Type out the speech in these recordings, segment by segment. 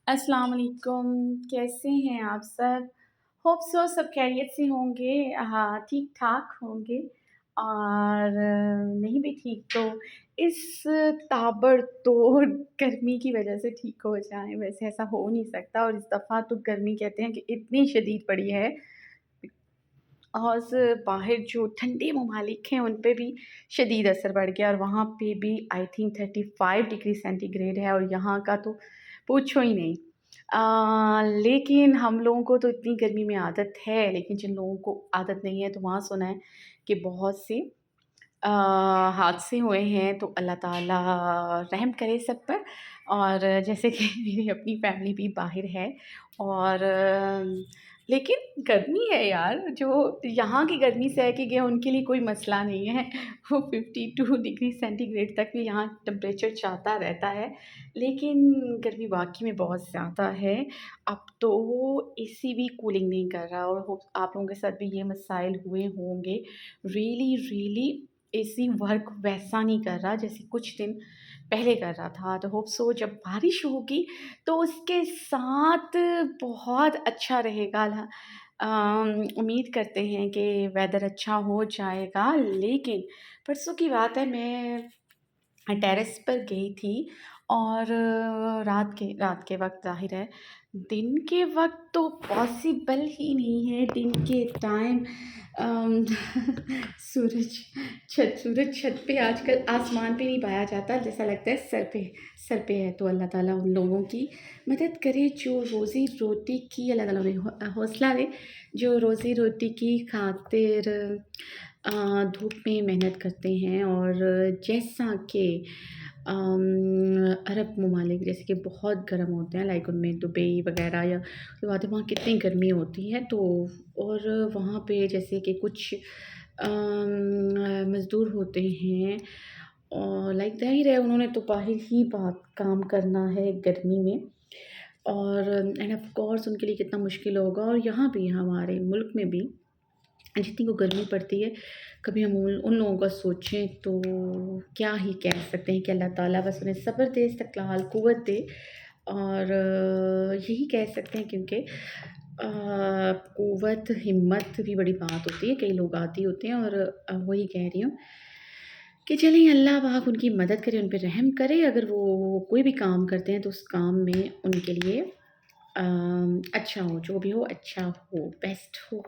अस्सलाम वालेकुम, कैसे हैं आप सब? होप सो सब खैरियत से होंगे। हाँ, ठीक-ठाक होंगे और नहीं भी ठीक तो इस ताबड़तोड़ गर्मी की वज़ह से ठीक हो जाएँ, वैसे ऐसा हो नहीं सकता और इस दफ़ा तो गर्मी कहते हैं कि इतनी शदीद पड़ी है और बाहर जो ठंडे ममालिक हैं, उन पे भी शदीद असर पड़ गया और वहाँ पे भी आई थिंक 35 डिग्री सेंटीग्रेड है और यहाँ का तो पूछो ही नहीं। लेकिन हम लोगों को तो इतनी गर्मी में आदत है, लेकिन जिन लोगों को आदत नहीं है, तो वहाँ सुना है कि बहुत से अ, हादसे हुए हैं, तो अल्लाह ताला रहम करे सब पर और जैसे कि मेरी अपनी फैमिली भी बाहर है और लेकिन गर्मी है यार, जो यहाँ की गर्मी सह के गए, उनके लिए कोई मसला नहीं है। वो 52 डिग्री सेंटीग्रेड तक भी यहाँ टेम्परेचर जाता रहता है, लेकिन गर्मी वाक़ई में बहुत ज़्यादा है। अब तो एसी भी कूलिंग नहीं कर रहा और होप आप लोगों के साथ भी ये मसाइल हुए होंगे। रियली एसी वर्क वैसा नहीं कर रहा जैसे कुछ दिन पहले कर रहा था। तो होप सो जब बारिश होगी तो उसके साथ बहुत अच्छा रहेगा उम्मीद करते हैं कि वेदर अच्छा हो जाएगा। लेकिन परसों की बात है मैं टेरेस पर गई थी और रात के वक़्त ज़ाहिर है, दिन के वक़्त तो पॉसिबल ही नहीं है, दिन के टाइम अम, सूरज छत पे आजकल आसमान पे नहीं पाया जाता, जैसा लगता है सर पे है। तो अल्लाह ताला उन लोगों की मदद करे जो रोज़ी-रोटी की अल्लाह ताला उन्हें हौसला दे, जो रोज़ी-रोटी की खातिर अ, धूप में मेहनत करते हैं और जैसा कि अरब ममालिक जैसे कि बहुत गर्म होते हैं लाइक उनमें दुबई वगैरह या उसके बाद वहाँ कितनी गर्मी होती है तो और वहाँ पे जैसे कि कुछ मज़दूर होते हैं और लाइक ज़ाहिर है उन्होंने तो बाहर ही बात काम करना है गर्मी में और एंड ऑफ़ कोर्स उनके लिए कितना मुश्किल होगा और यहाँ भी हमारे मुल्क में भी जितनी को गर्मी पड़ती है, कभी हम उन लोगों का सोचें तो क्या ही कह सकते हैं कि अल्लाह ताला बस उन्हें सब्र दे, इस्तक़लाल, क़ुव्वत दे और यही कह सकते हैं क्योंकि क़ुव्वत, हिम्मत भी बड़ी बात होती है। कई लोग आदी होते हैं और वही कह रही हूँ कि चलिए अल्लाह पाक उनकी मदद करे, उन पे रहम करे। अगर वो कोई भी काम करते हैं तो उस काम में उनके लिए अच्छा हो, जो भी हो अच्छा हो, बेस्ट हो।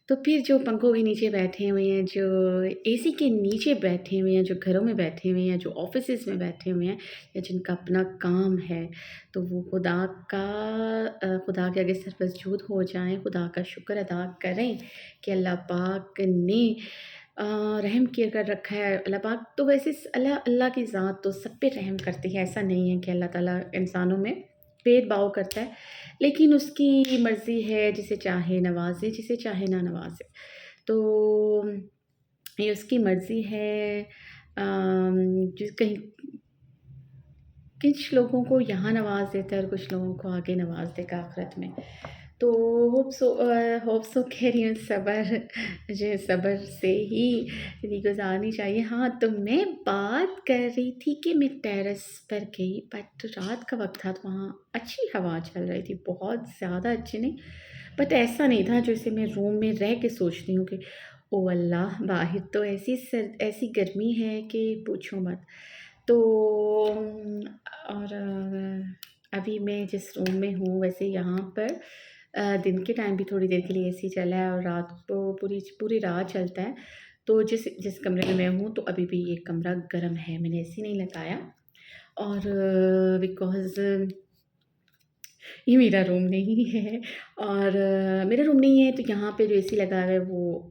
तो फिर जो पंखों के नीचे बैठे हुए हैं, जो एसी के नीचे बैठे हुए हैं, जो घरों में बैठे हुए हैं, जो ऑफ़िसेज़ में बैठे हुए हैं या जिनका अपना काम है, तो वो खुदा के आगे सर-मसजूद हो जाएँ, खुदा का शुक्र अदा करें कि अल्लाह पाक ने अ, रहम किया कर रखा है। अल्लाह पाक तो वैसे अल्लाह की ज़ात तो सब पे रहम करती है, ऐसा नहीं है कि अल्लाह ताला इंसानों में भेदभाव करता है, लेकिन उसकी मर्ज़ी है जिसे चाहे नवाज़े, जिसे चाहे ना नवाज़े। तो ये उसकी मर्ज़ी है जो कहीं कुछ लोगों को यहाँ नवाज़ देता है और कुछ लोगों को आगे नवाज़ देगा आखिरत में। तो होप सो कह रही हूँ सब्र से ही ज़िंदगी गुज़ारनी चाहिए। हाँ, तो मैं बात कर रही थी कि मैं टेरेस पर गई बट रात का वक़्त था तो वहाँ अच्छी हवा चल रही थी, बहुत ज़्यादा अच्छी नहीं, बट ऐसा नहीं था जैसे मैं रूम में रह के सोचती हूँ कि ओह अल्लाह! बाहर तो ऐसी गर्मी है कि पूछो मत। तो और अभी मैं जिस रूम में हूँ वैसे यहाँ पर दिन के टाइम भी थोड़ी देर के लिए एसी चला है और रात को पूरी पूरी रात चलता है। तो जिस जिस कमरे में मैं हूँ तो अभी भी ये कमरा गर्म है, मैंने एसी नहीं लगाया और बिकॉज़ ये मेरा रूम नहीं है और मेरा रूम नहीं है तो यहाँ पे जो एसी लगा हुआ है वो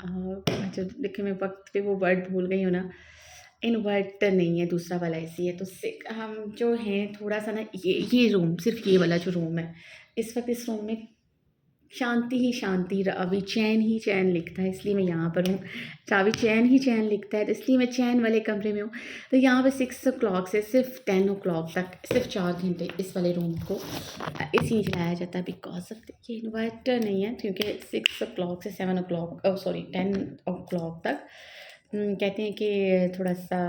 अच्छा देखिए मैं वक़्त पे वो वर्ड भूल गई हूँ ना, इन्वर्टर नहीं है, दूसरा वाला एसी है। तो हम जो हैं थोड़ा-सा ना ये रूम सिर्फ़ ये वाला जो रूम है, इस वक़्त इस रूम में शांति ही शांति अभी चैन ही चैन लिखता है इसलिए मैं यहाँ पर हूँ। अभी चैन ही चैन लिखता है तो इसलिए मैं चैन वाले कमरे में हूँ। तो यहाँ पे 6 ओ क्लॉक से सिर्फ़ 10 ओ क्लॉक तक सिर्फ़ 4 घंटे इस वाले रूम को एसी चलाया जाता है बिकॉज़ ऑफ़ ये इन्वर्टर नहीं है क्योंकि 6 ओ क्लॉक से 7 ओ क्लॉक सॉरी 10 ओ क्लॉक तक कहते हैं कि थोड़ा-सा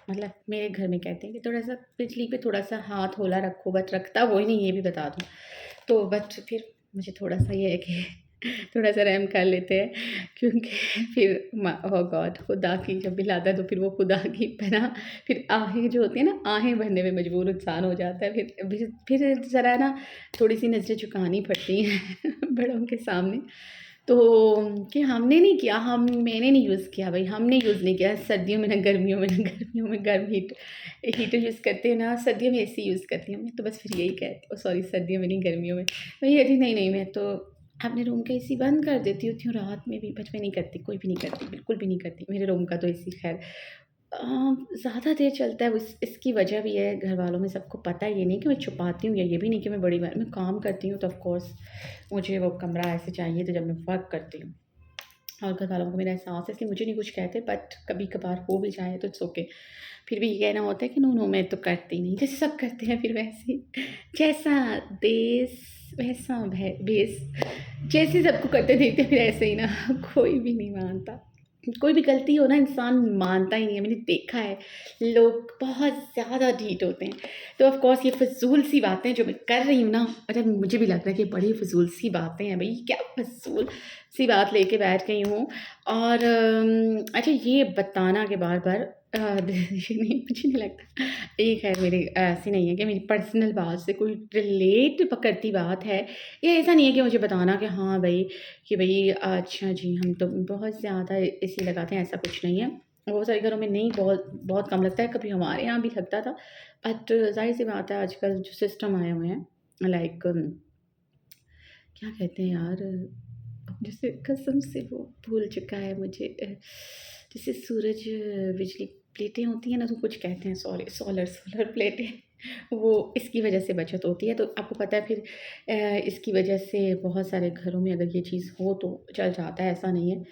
मतलब मेरे घर में कहते हैं कि थोड़ा-सा बिजली पे थोड़ा-सा हाथ हौला रखो, बट रखता वो ही नहीं, ये भी बता दूँ। तो बट फिर मुझे थोड़ा-सा ये है कि थोड़ा-सा रहम कर लेते हैं, क्योंकि फिर ओह गॉड! खुदा की जब भी लाता है तो फिर वो खुदा की पनाह, फिर आहें जो होती हैं ना, आहें भरने में मजबूर इंसान हो जाता है। फिर ज़रा ना थोड़ी-सी नज़रें झुकानी पड़ती हैं बड़ों के सामने। तो कि हमने नहीं किया, हम मैंने नहीं यूज़ किया भई, हमने यूज़ नहीं किया सर्दियों में, ना गर्मियों में, ना गर्मियों में गर्म हीटर यूज़ करते हैं, ना सर्दियों में एसी यूज़ करती हूँ मैं, तो बस फिर यही कहती हूँ, सॉरी सर्दियों में नहीं गर्मियों में। मैं ये थी नहीं, मैं तो अपने रूम का एसी बंद कर देती होती हूँ रात में भी, बट मैं नहीं करती, कोई भी नहीं करती, बिल्कुल भी नहीं करती। मेरे रूम का तो एसी ख़ैर ज़्यादा देर चलता है, इसकी वजह भी है, घरवालों में सबको पता है, ये नहीं कि मैं छुपाती हूँ या ये भी नहीं कि मैं बड़ी मैं काम करती हूँ तो ऑफ़ कोर्स मुझे वो कमरा ऐसे चाहिए, तो जब मैं वर्क करती हूँ और घरवालों को मेरा एहसास है, इसलिए मुझे नहीं कुछ कहते, बट कभी-कभार हो भी जाए तो इट्स ओके। फिर भी ये कहना होता है कि नो, नो मैं तो करती नहीं, जैसे सब करते हैं फिर वैसे ही। जैसा देश वैसा भेष, जैसे सबको करते देखते फिर ऐसे ही ना कोई भी नहीं मानता। कोई भी गलती हो ना, इंसान मानता ही नहीं है, मैंने देखा है, लोग बहुत ज़्यादा ढीठ होते हैं। तो ऑफ़ कोर्स ये फ़िज़ूल सी बातें जो मैं कर रही हूँ ना, मतलब मुझे भी लग रहा है कि बड़ी फ़िज़ूल सी बातें हैं भई, क्या फ़िज़ूल सी बात लेके बैठ गई हूँ। और अच्छा ये बताना कि बार-बार ये नहीं, मुझे नहीं लगता ये ख़ैर मेरी ऐसी नहीं है कि मेरी पर्सनल बात से कोई रिलेट करती बात है। ये ऐसा नहीं है कि मुझे बताना कि हाँ भई, कि भई अच्छा जी, हम तो बहुत ज़्यादा एसी लगाते हैं, ऐसा कुछ नहीं है। बहुत सारे घरों में नहीं, बहुत बहुत कम लगता है, कभी हमारे यहाँ भी लगता था। बट ज़ाहिर-सी बात है, आजकल जो सिस्टम आए हुए हैं, लाइक क्या कहते हैं यार, जैसे कसम से वो भूल चुका है मुझे, जैसे सूरज बिजली प्लेटें होती हैं ना, तो कुछ कहते हैं, सॉरी सोलर सोलर प्लेटें वो इसकी वजह से बचत होती है। तो आपको पता है फिर इसकी वजह से बहुत सारे घरों में अगर ये चीज़ हो तो चल जाता है, ऐसा नहीं है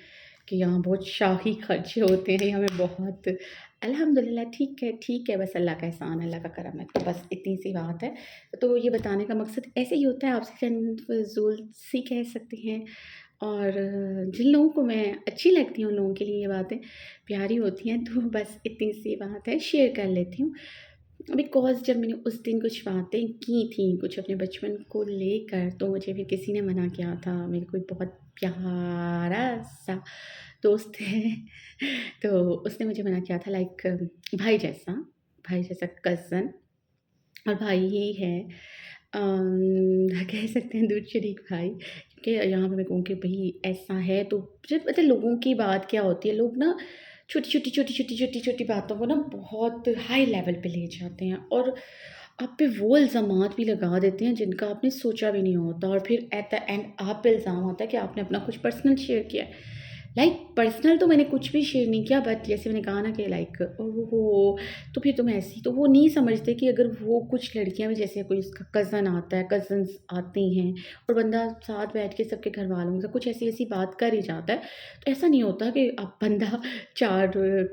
कि यहाँ बहुत शाही खर्चे होते हैं, यहाँ पे बहुत अल्हम्दुलिल्लाह ठीक है, बस अल्लाह का एहसान है, अल्लाह का करम है, तो बस इतनी सी बात है। तो ये बताने का मकसद ऐसे ही होता है, आपसे फ़िज़ूल सी कह सकते हैं। और जिन लोगों को मैं अच्छी लगती हूँ, उन लोगों के लिए ये बातें प्यारी होती हैं, तो बस इतनी सी बात है, शेयर कर लेती हूँ। बिकॉज़ जब मैंने उस दिन कुछ बातें की थी, कुछ अपने बचपन को लेकर, तो मुझे फिर किसी ने मना किया था। मेरे कोई बहुत प्यारा-सा दोस्त है, तो उसने मुझे मना किया था, लाइक भाई जैसा कज़न, और भाई ही है, कह सकते हैं दूध शरीक भाई, क्योंकि यहाँ पे मैं कहूँ कि भई ऐसा है, तो जब पता है लोगों की बात क्या होती है, लोग ना छोटी-छोटी बातों को ना बहुत हाई लेवल पे ले जाते हैं, और आप पे वो इल्ज़ामात भी लगा देते हैं जिनका आपने सोचा भी नहीं होता, और फिर एट द एंड आप पे इल्ज़ाम आता है कि आपने अपना कुछ पर्सनल शेयर किया है। लाइक पर्सनल तो मैंने कुछ भी शेयर नहीं किया, बट जैसे मैंने कहा ना कि लाइक ओहो! तो फिर तुम ऐसी, तो वो नहीं समझते कि अगर वो कुछ लड़कियाँ भी, जैसे कोई उसका कज़न आता है, कज़िन्स आती हैं, और बंदा साथ बैठ के सबके घरवालों के साथ कुछ ऐसी-ऐसी बात कर ही जाता है, तो ऐसा नहीं होता कि अब बंदा 4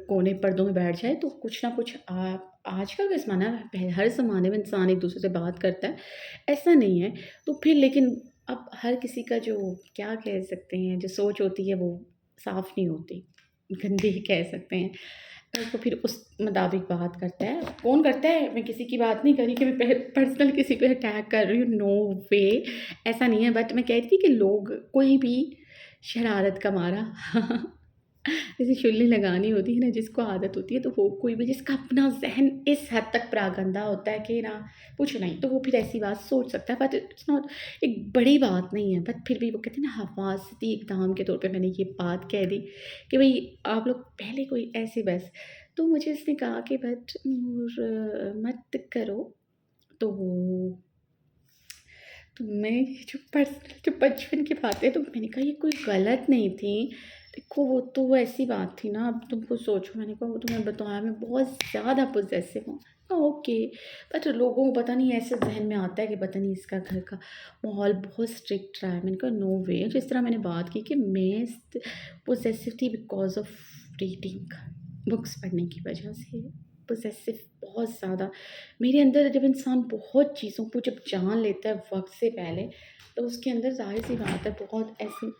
कोने पर्दों में बैठ जाए, तो कुछ ना कुछ आप आजकल का ज़माना है, हर ज़माने में इंसान एक-दूसरे से बात करता है, ऐसा नहीं है। तो फिर लेकिन अब हर किसी का जो क्या कह सकते हैं, जो सोच होती है, वो साफ़ नहीं होती, गंदी ही कह सकते हैं। तो फिर उस मुताबिक बात करता है। कौन करता है? मैं किसी की बात नहीं कर रही कि मैं पर्सनल किसी पे अटैक कर रही हूँ, नो वे, ऐसा नहीं है। बट मैं कह रही थी कि लोग कोई भी शरारत का मारा जैसे चुल्ली लगानी होती है ना, जिसको आदत होती है, तो वो कोई भी जिसका अपना ज़हन इस हद तक प्रागंदा होता है कि ना पूछो नहीं, तो वो फिर ऐसी बात सोच सकता है, बट इट्स नॉट एक बड़ी बात नहीं है। बट फिर भी वो कहते हैं ना, हफ़ाज़ती इक़दाम के तौर पे मैंने ये बात कह दी कि भई आप लोग पहले कोई ऐसे बस, तो मुझे उसने कहा कि बट नूर मत करो। तो मैं ये जो पर्सनल जो बचपन की बातें, तो मैंने कहा ये कोई गलत नहीं थी। देखो वो तो ऐसी बात थी ना, अब तुम खुद सोचो, मैंने कहा वो तुम्हें बताया मैं बहुत ज़्यादा पॉसेसिव हूँ। ओके, बट लोगों को पता नहीं ऐसे ज़हन में आता है कि पता नहीं इसका घर का माहौल बहुत स्ट्रिक्ट रहा है। मैंने कहा नो वे, जिस तरह मैंने बात की कि मैं पॉसेसिव थी बिकॉज़ ऑफ रीडिंग, बुक्स पढ़ने की वजह से पॉसेसिव बहुत ज़्यादा। मेरे अंदर जब इंसान बहुत चीज़ों को जब जान लेता है वक़्त से पहले, तो उसके अंदर ज़ाहिर-सी बात है बहुत ऐसी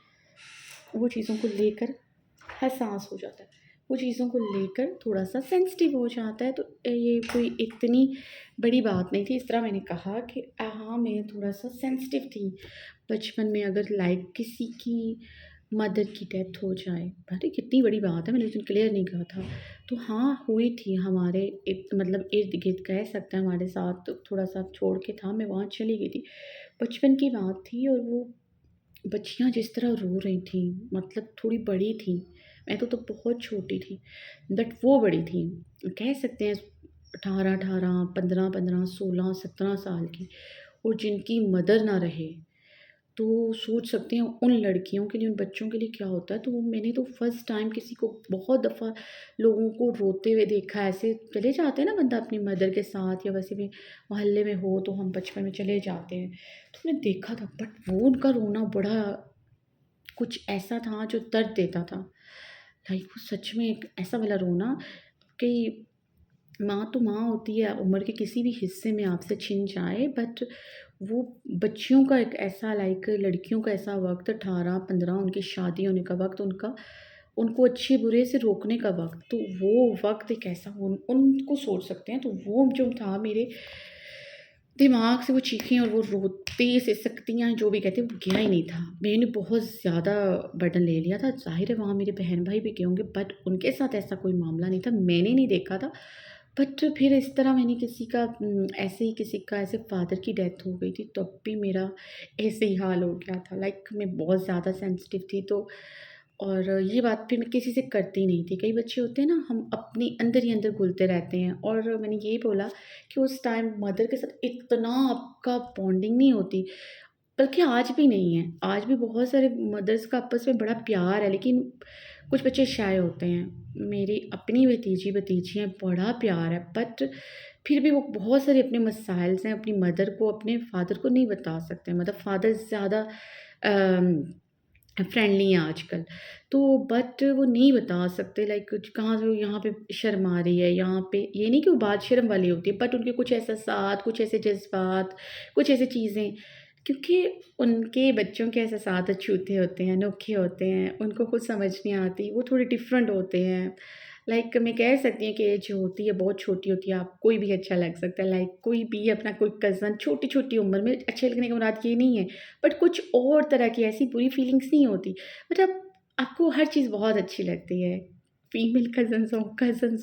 वो चीज़ों को लेकर हसास हो जाता है। वो चीज़ों को लेकर थोड़ा-सा सेंसिटिव हो जाता है। तो ये कोई इतनी बड़ी बात नहीं थी। इस तरह मैंने कहा कि हाँ, मैं थोड़ा-सा सेंसिटिव थी बचपन में, अगर लाइक किसी की मदर की डेथ हो जाए। अरे! कितनी बड़ी बात है, मैंने उस दिन क्लियर नहीं कहा था। तो हाँ, हुई थी हमारे मतलब इर्द-गिर्द कह सकते हैं, हमारे साथ थोड़ा-सा छोड़ के था, मैं वहाँ चली गई थी। बचपन की बात थी और वो बच्चियाँ जिस तरह रो रही थीं, मतलब थोड़ी बड़ी थीं, मैं तो बहुत छोटी थी, बट वो बड़ी थीं। कह सकते हैं 18-18, 15-15, 16, 17 साल की, और जिनकी मदर ना रहे, तो सोच सकते हैं उन लड़कियों के लिए, उन बच्चों के लिए क्या होता है। तो वो मैंने तो फर्स्ट टाइम किसी को, बहुत दफ़ा लोगों को रोते हुए देखा है। ऐसे चले जाते हैं ना बंदा अपनी मदर के साथ, या वैसे भी मोहल्ले में हो तो हम बचपन में चले जाते हैं। तो मैंने देखा था, बट वो उनका रोना बड़ा कुछ ऐसा था जो दर्द देता था। लाइक वो सच में एक ऐसा वाला रोना कि माँ तो माँ होती है, उम्र के किसी भी हिस्से में आपसे छिन जाए, बट वो बच्चियों का एक ऐसा, लाइक लड़कियों का ऐसा वक़्त 18-15, उनकी शादी होने का वक़्त, उनका उनको अच्छे-बुरे से रोकने का वक़्त, तो वो वक़्त एक ऐसा उनको सोच सकते हैं। तो वो जो था मेरे दिमाग से, वो चीखें और वो रोते सिसकतियाँ जो भी कहते हैं, वो गया ही नहीं था। मैंने बहुत ज़्यादा बर्डन ले लिया था। ज़ाहिर है वहाँ मेरे बहन-भाई भी गए होंगे, बट उनके साथ ऐसा कोई मामला नहीं था, मैंने नहीं देखा था। बट फिर इस तरह मैंने किसी का ऐसे ही किसी का ऐसे फ़ादर की डेथ हो गई थी, तब भी मेरा ऐसे ही हाल हो गया था। लाइक मैं बहुत ज़्यादा सेंसिटिव थी, तो और ये बात फिर मैं किसी से करती नहीं थी। कई बच्चे होते हैं ना, हम अपनी अंदर ही अंदर घुलते रहते हैं, और मैंने यही बोला कि उस टाइम मदर के साथ इतना आपका बॉन्डिंग नहीं होती, बल्कि आज भी नहीं है। आज भी बहुत सारे मदर्स का आपस में बड़ा प्यार है, लेकिन कुछ बच्चे शाय होते हैं। मेरी अपनी भतीजी-भतीजियाँ बड़ा प्यार है, बट फिर भी वो बहुत सारे अपने मसाइल हैं, अपनी मदर को, अपने फादर को नहीं बता सकते। मतलब फादर ज़्यादा अम फ्रेंडली हैं आजकल। तो बट वो नहीं बता सकते, लाइक कुछ कहाँ से यहाँ पे शर्म आ रही है, यहाँ पे ये नहीं कि वो बात शर्म वाली होती है, बट उनके कुछ एहसासात, कुछ ऐसे जज़्बात, कुछ ऐसी चीज़ें, क्योंकि उनके बच्चों के एहसासात अछूते होते हैं, अनोखे होते हैं, उनको कुछ समझ नहीं आती, वो थोड़े डिफरेंट होते हैं। लाइक मैं कह सकती हूँ कि एज जो होती है बहुत छोटी होती है, आप कोई भी अच्छा लग सकता है, लाइक कोई भी अपना कोई कज़न छोटी-छोटी उम्र में अच्छे लगने का मुराद ये नहीं है, बट कुछ और तरह की ऐसी बुरी फीलिंग्स नहीं होती। मतलब आपको हर चीज़ बहुत अच्छी लगती है। फीमेल कज़न्स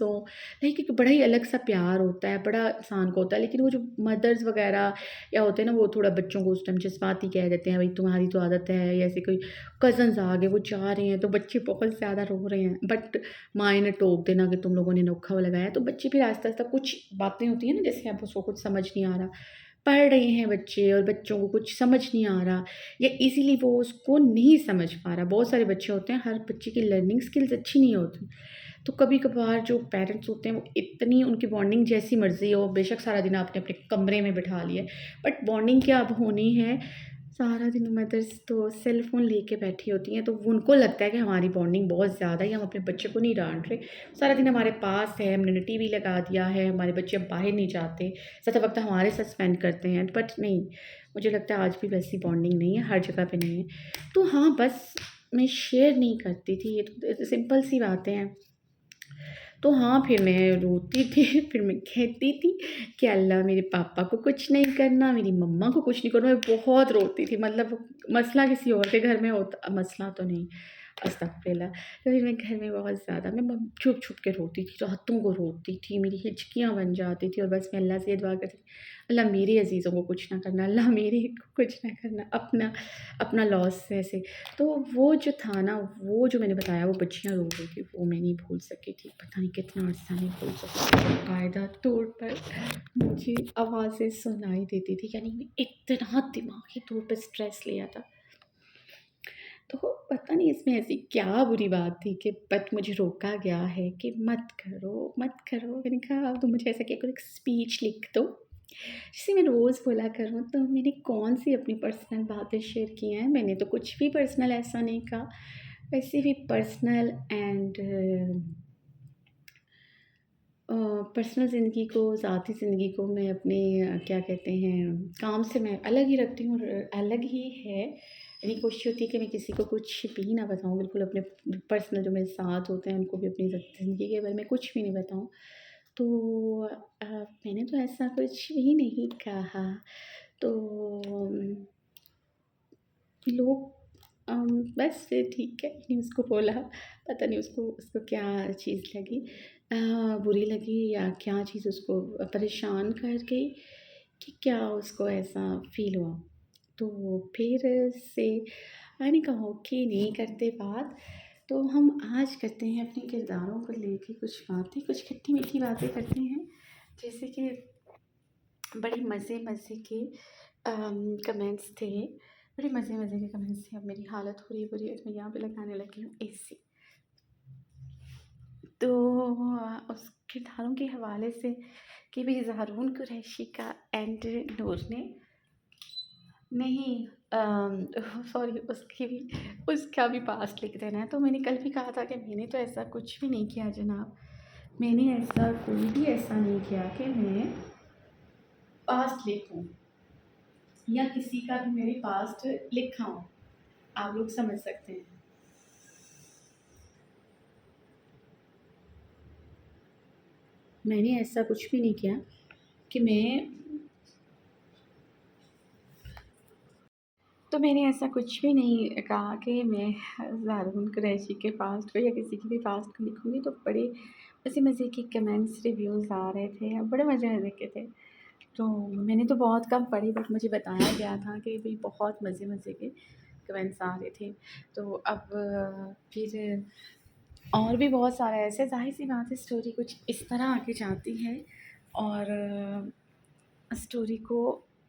हों, लाइक एक बड़ा ही अलग-सा प्यार होता है, बड़ा इंसान को होता है। लेकिन वो जो मदर्स वग़ैरह या होते हैं ना, वो थोड़ा बच्चों को उस टाइम जज़्बाती कह देते हैं, भई तुम्हारी तो आदत है, या ऐसे कोई कज़न्स आ गए, वो जा रहे हैं, तो बच्चे बहुत ज़्यादा रो रहे हैं। बट माँ ने टोक देना कि तुम लोगों ने नोखा वो लगाया, तो बच्चे फिर आहिस्ता-आहिस्ता कुछ बातें होती हैं ना, जैसे अब उसको कुछ समझ नहीं आ रहा, पढ़ रहे हैं बच्चे और बच्चों को कुछ समझ नहीं आ रहा, या इज़िली वो उसको नहीं समझ पा रहा। बहुत सारे बच्चे होते हैं, हर बच्चे की लर्निंग स्किल्स अच्छी नहीं होती। तो कभी-कभार जो पेरेंट्स होते हैं, वो इतनी उनकी बॉन्डिंग जैसी मर्ज़ी हो, बेशक सारा दिन आपने अपने कमरे में बिठा लिया है, बट बॉन्डिंग क्या अब होनी है, सारा दिन मदर्स तो सेल फ़ोन लेके बैठी होती हैं, तो वो उनको लगता है कि हमारी बॉन्डिंग बहुत ज़्यादा है, हम अपने बच्चे को नहीं डाँट रहे, सारा दिन हमारे पास है, हमने टीवी लगा दिया है, हमारे बच्चे अब बाहर नहीं जाते, ज़्यादा वक़्त हमारे साथ स्पेंड करते हैं। बट नहीं, मुझे लगता है आज भी वैसी बॉन्डिंग नहीं है, हर जगह पे नहीं है। तो हाँ, बस मैं शेयर नहीं करती थी, ये तो सिंपल सी बातें हैं। तो हाँ, फिर मैं रोती थी, फिर मैं कहती थी कि अल्लाह मेरे पापा को कुछ नहीं करना, मेरी मम्मा को कुछ नहीं करना। मैं बहुत रोती थी, मतलब मसला किसी और के घर में होता, मसला तो नहीं, अस्तगफिरुल्लाह। तो फिर मैं घर में बहुत ज़्यादा मैं छुप-छुप के रोती थी, रातों को रोती थी, मेरी हिचकियाँ बन जाती थी, और बस मैं अल्लाह से ये दुआ करती थी, अल्लाह मेरे अज़ीज़ों को कुछ ना करना, अल्लाह मेरे को कुछ ना करना, अपना अपना लॉस ऐसे। तो वो जो था ना, वो जो मैंने बताया, वो बच्चियाँ रो रही थी, वो मैं नहीं भूल सकी थी। पता नहीं कितना अर्सा नहीं भूल सकी थी। बाकायदा तौर पर मुझे आवाज़ें सुनाई देती थी, यानी मैं इतना दिमागी तौर पे स्ट्रेस लिया था। तो पता नहीं इसमें ऐसी क्या बुरी बात थी कि बट मुझे रोका गया है कि मत करो, मत करो। मैंने कहा अब तो मुझे ऐसा किया करो, एक स्पीच लिख दो, जिसे मैं रोज़ बोला करूँ। तो मैंने कौन-सी अपनी पर्सनल बातें शेयर की हैं, मैंने तो कुछ भी पर्सनल ऐसा नहीं कहा। वैसे भी पर्सनल एंड पर्सनल ज़िंदगी को, ज़ाती ज़िंदगी को मैं अपने क्या कहते हैं, काम से मैं अलग ही रखती हूँ और अलग ही है। मेरी कोशिश होती है कि मैं किसी को कुछ भी ना बताऊँ, बिल्कुल अपने पर्सनल जो मेरे साथ होते हैं, उनको भी अपनी ज़िंदगी के बारे में कुछ भी नहीं बताऊँ। तो मैंने तो ऐसा कुछ भी नहीं कहा। तो लोग बस फिर ठीक है, मैंने उसको बोला, पता नहीं उसको उसको क्या चीज़ लगी, बुरी लगी या क्या चीज़ उसको परेशान कर गई कि क्या उसको ऐसा फ़ील हुआ। तो फिर से मैंने कहा ओके, नहीं करते बात, तो हम आज करते हैं अपने किरदारों को लेके कुछ बातें, कुछ खट्टी-मीठी बातें करते हैं। जैसे कि बड़े मज़े-मज़े के कमेंट्स थे, बड़े मज़े-मज़े के कमेंट्स थे। अब मेरी हालत हो रही है बुरी, तो मैं यहाँ पे लगाने लगी हूँ एसी। तो उस किरदारों के हवाले से कि भई ज़ारून कुरैशी का एंड नूर ने नहीं, सॉरी, उसका भी पास्ट लिख देना है। तो मैंने कल भी कहा था कि मैंने तो ऐसा कुछ भी नहीं किया जनाब। मैंने ऐसा कोई भी ऐसा नहीं किया कि मैं पास्ट लिखूँ या किसी का भी मैंने पास्ट लिखा हो। आप लोग समझ सकते हैं। मैंने ऐसा कुछ भी नहीं किया कि मैंने ऐसा कुछ भी नहीं कहा कि मैं ज़ारून कुरैशी के पास्ट को या किसी के भी पास्ट को लिखूँगी। तो बड़े मज़े-मज़े के कमेंट्स, रिव्यूज़ आ रहे थे, बड़े मज़े-मज़े के थे। तो मैंने तो बहुत कम पढ़ी, बट मुझे बताया गया था कि भई बहुत मज़े-मज़े के कमेंट्स आ रहे थे। तो अब फिर और भी बहुत सारा ऐसे, ज़ाहिर-सी बात है, स्टोरी कुछ इस तरह आगे जाती है और स्टोरी को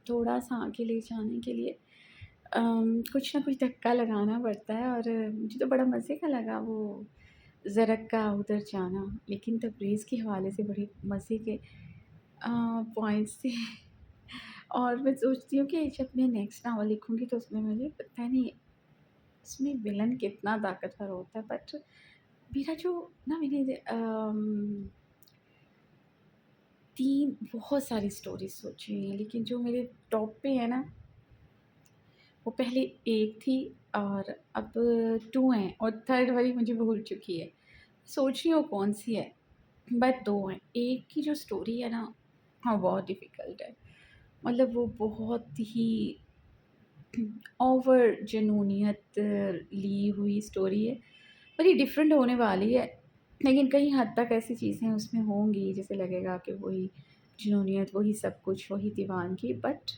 थोड़ा-सा आगे ले जाने के लिए कुछ ना कुछ धक्का लगाना पड़ता है। और मुझे तो बड़ा मज़े का लगा वो ज़रक का उधर जाना, लेकिन तबरेज़ के हवाले से बड़े मज़े के पॉइंट्स थे। और मैं सोचती हूँ कि जब मैं नेक्स्ट नावल लिखूँगी तो उसमें मुझे पता नहीं उसमें विलन कितना ताकतवर होता है। बट मेरा जो ना मैंने 3 बहुत सारी स्टोरीज़ सोची हुई हैं, लेकिन जो मेरे टॉप पे है ना, वो पहले 1 थी और अब 2 हैं और थर्ड वाली मुझे भूल चुकी है। सोच रही हूँ कौन-सी है, बट 2 हैं। एक की जो स्टोरी है ना, हाँ, बहुत डिफ़िकल्ट है। मतलब वो बहुत ही ओवर जुनूनियत ली हुई स्टोरी है। बड़ी डिफरेंट होने वाली है, लेकिन कई हद तक ऐसी चीज़ें उसमें होंगी जैसे लगेगा कि वही जुनूनियत, वही सब कुछ, वही दीवानगी, बट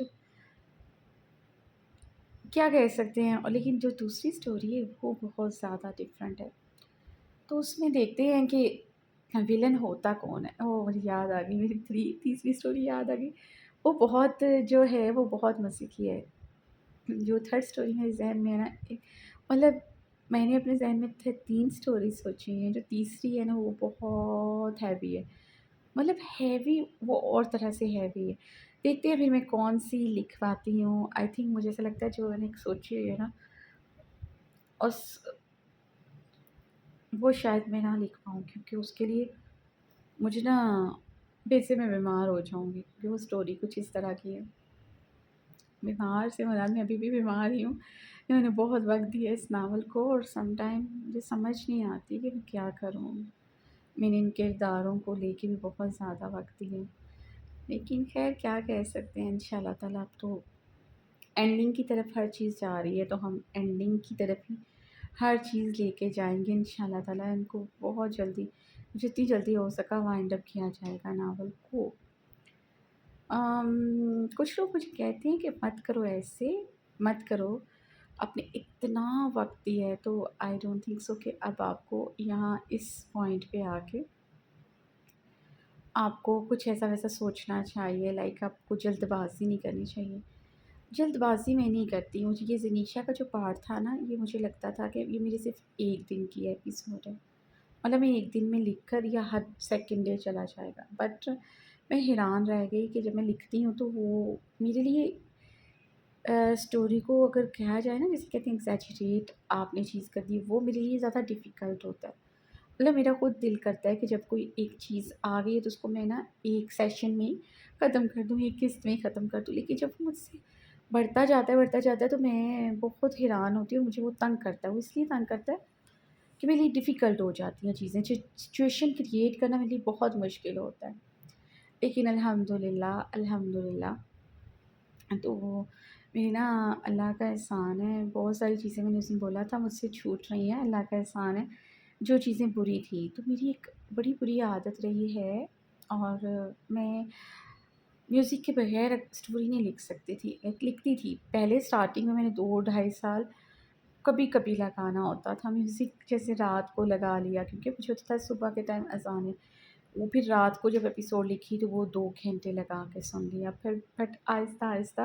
क्या कह सकते हैं। और लेकिन जो दूसरी स्टोरी है वो बहुत ज़्यादा डिफरेंट है। तो उसमें देखते हैं कि विलन होता कौन है। ओह! मुझे याद आ गई, मेरी तीसरी स्टोरी याद आ गई। वो बहुत जो है वो बहुत मज़े की है। जो थर्ड स्टोरी मेरे ज़हन में है ना, मतलब मैंने अपने ज़हन में 3 स्टोरी सोची हैं। जो तीसरी है ना वो बहुत हैवी है। मतलब हैवी, वो और तरह से हैवी है। देखते हैं फिर मैं कौन-सी लिखवाती हूँ। आई थिंक मुझे ऐसा लगता है जो मैंने एक सोची हुई है ना, उस वो शायद मैं ना लिख पाऊँ, क्योंकि उसके लिए मुझे ना फिर से मैं बीमार हो जाऊँगी, क्योंकि वो स्टोरी कुछ इस तरह की है। बीमार से मुराद, मैं अभी भी बीमार ही हूँ। मैंने बहुत वक़्त दिया इस नावल को और सम टाइम मुझे समझ नहीं आती कि मैं क्या करूँ? मैंने इन किरदारों को लेके भी बहुत ज़्यादा वक़्त दिया। लेकिन ख़ैर क्या कह सकते हैं, इंशाअल्लाह ताला अब तो एंडिंग की तरफ हर चीज़ जा रही है, तो हम एंडिंग की तरफ ही हर चीज़ लेके जाएँगे इंशाअल्लाह ताला। इनको बहुत जल्दी, जितनी जल्दी हो सका वाइंड अप किया जाएगा नावल को। कुछ लोग मुझे कहते हैं कि मत करो ऐसे, मत करो, आपने इतना वक़्त दिया है, तो आई डोंट थिंक सो कि अब आपको यहाँ इस पॉइंट पे आके आपको कुछ ऐसा-वैसा सोचना चाहिए, लाइक आपको जल्दबाज़ी नहीं करनी चाहिए। जल्दबाज़ी मैं नहीं करती हूँ। ये ज़नीशा का जो पार्ट था ना, ये मुझे लगता था कि ये मेरी सिर्फ़ 1 दिन की एपिसोड है। मतलब मैं 1 दिन में लिख कर या हर सेकंड डे चला जाएगा। बट मैं हैरान रह गई कि जब मैं लिखती हूँ तो वो मेरे लिए स्टोरी को अगर कहा जाए ना, जिसे कहते हैं एग्ज़ैजरेट आपने चीज़ कर दी, वो मेरे लिए ज़्यादा डिफ़िकल्ट होता है। मतलब मेरा खुद दिल करता है कि जब कोई एक चीज़ आ गई है तो उसको मैं ना एक सेशन में ही ख़त्म कर दूँ, एक किस्त में ही ख़त्म कर दूँ। लेकिन जब वो मुझसे बढ़ता जाता है तो मैं बहुत हैरान होती हूँ, मुझे वो तंग करता है। वो इसलिए तंग करता है कि मेरे लिए डिफ़िकल्ट हो जाती हैं चीज़ें, सिचुएशन क्रिएट करना मेरे लिए बहुत मुश्किल होता है। लेकिन अल्हम्दुलिल्लाह, अल्हम्दुलिल्लाह तो मेरी ना अल्लाह का एहसान है, बहुत सारी चीज़ें मैंने उस दिन बोला था मुझसे छूट रही हैं, अल्लाह का एहसान है। जो चीज़ें बुरी थी, तो मेरी एक बड़ी बुरी आदत रही है और मैं म्यूज़िक के बगैर स्टोरी नहीं लिख सकती थी। लाइक लिखती थी, पहले स्टार्टिंग में मैंने 2 ढाई साल कभी-कभी लगाना होता था म्यूज़िक, जैसे रात को लगा लिया क्योंकि मुझे होता था सुबह के टाइम अज़ान है। वो फिर रात को जब एपिसोड लिखी तो वो 2 घंटे लगा के सुन लिया। फिर बट आहिस्ता-आहिस्ता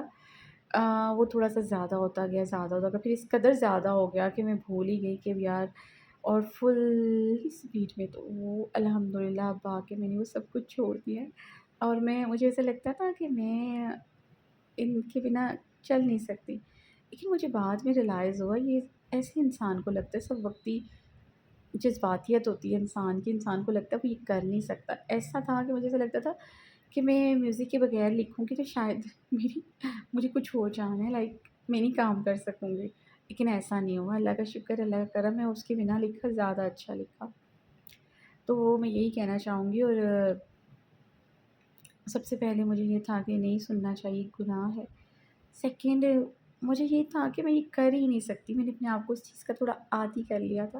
वो थोड़ा-सा ज़्यादा होता गया। फिर इस कदर ज़्यादा हो गया कि मैं भूल ही गई कि यार और फुल स्पीड में तो वो अल्हम्दुलिल्लाह अब आके मैंने वो सब कुछ छोड़ दिया है। और मैं मुझे ऐसा लगता था कि मैं इनके बिना चल नहीं सकती। लेकिन मुझे बाद में रियलाइज़ हुआ ये ऐसे इंसान को लगता है सब वक़्ती जज़्बातियत होती है इंसान की, इंसान को लगता है वो ये कर नहीं सकता। ऐसा था कि मुझे ऐसा लगता था कि मैं म्यूज़िक के बगैर लिखूँगी तो शायद मेरी मुझे कुछ हो जाना है, लाइक मैं नहीं काम कर सकूँगी। लेकिन ऐसा नहीं हुआ, अल्लाह का शुक्र, अल्लाह का करम है, उसके बिना लिखा ज़्यादा अच्छा लिखा। तो मैं यही कहना चाहूँगी और सबसे पहले मुझे ये था कि नहीं सुनना चाहिए, गुनाह है। सेकंड मुझे ये था कि मैं ये कर ही नहीं सकती, मैंने अपने आप को उस चीज़ का थोड़ा आदी कर लिया था।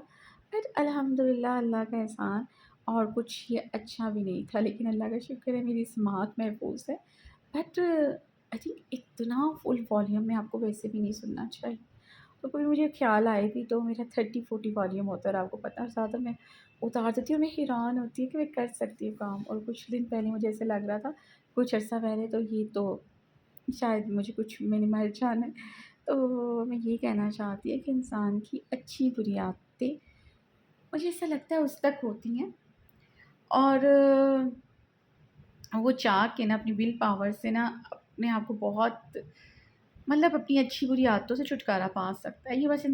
बट अल्हम्दुलिल्लाह अल्लाह का एहसान और कुछ ये अच्छा भी नहीं था, लेकिन अल्लाह का शुक्र है मेरी स्मात महफूज़ है। बट आई थिंक इतना फुल वॉल्यूम में आपको वैसे भी नहीं सुनना चाहिए। तो कभी मुझे ख़्याल आए भी तो मेरा 30-40 वॉल्यूम होता है और आपको पता है ज़्यादा मैं उतार देती हूँ, मैं हैरान होती हूँ कि मैं कर सकती हूँ काम। और कुछ दिन पहले मुझे ऐसे लग रहा था, कुछ अर्सा पहले तो ये तो शायद मुझे कुछ मैंने मर जाना है। तो मैं ये कहना चाहती हूँ कि इंसान की अच्छी-बुरी आदतें मुझे ऐसा लगता है उस तक होती हैं और वो चाह के ना अपनी विल पावर से ना अपने आप को बहुत मतलब अपनी अच्छी-बुरी आदतों से छुटकारा पा सकता है। ये बस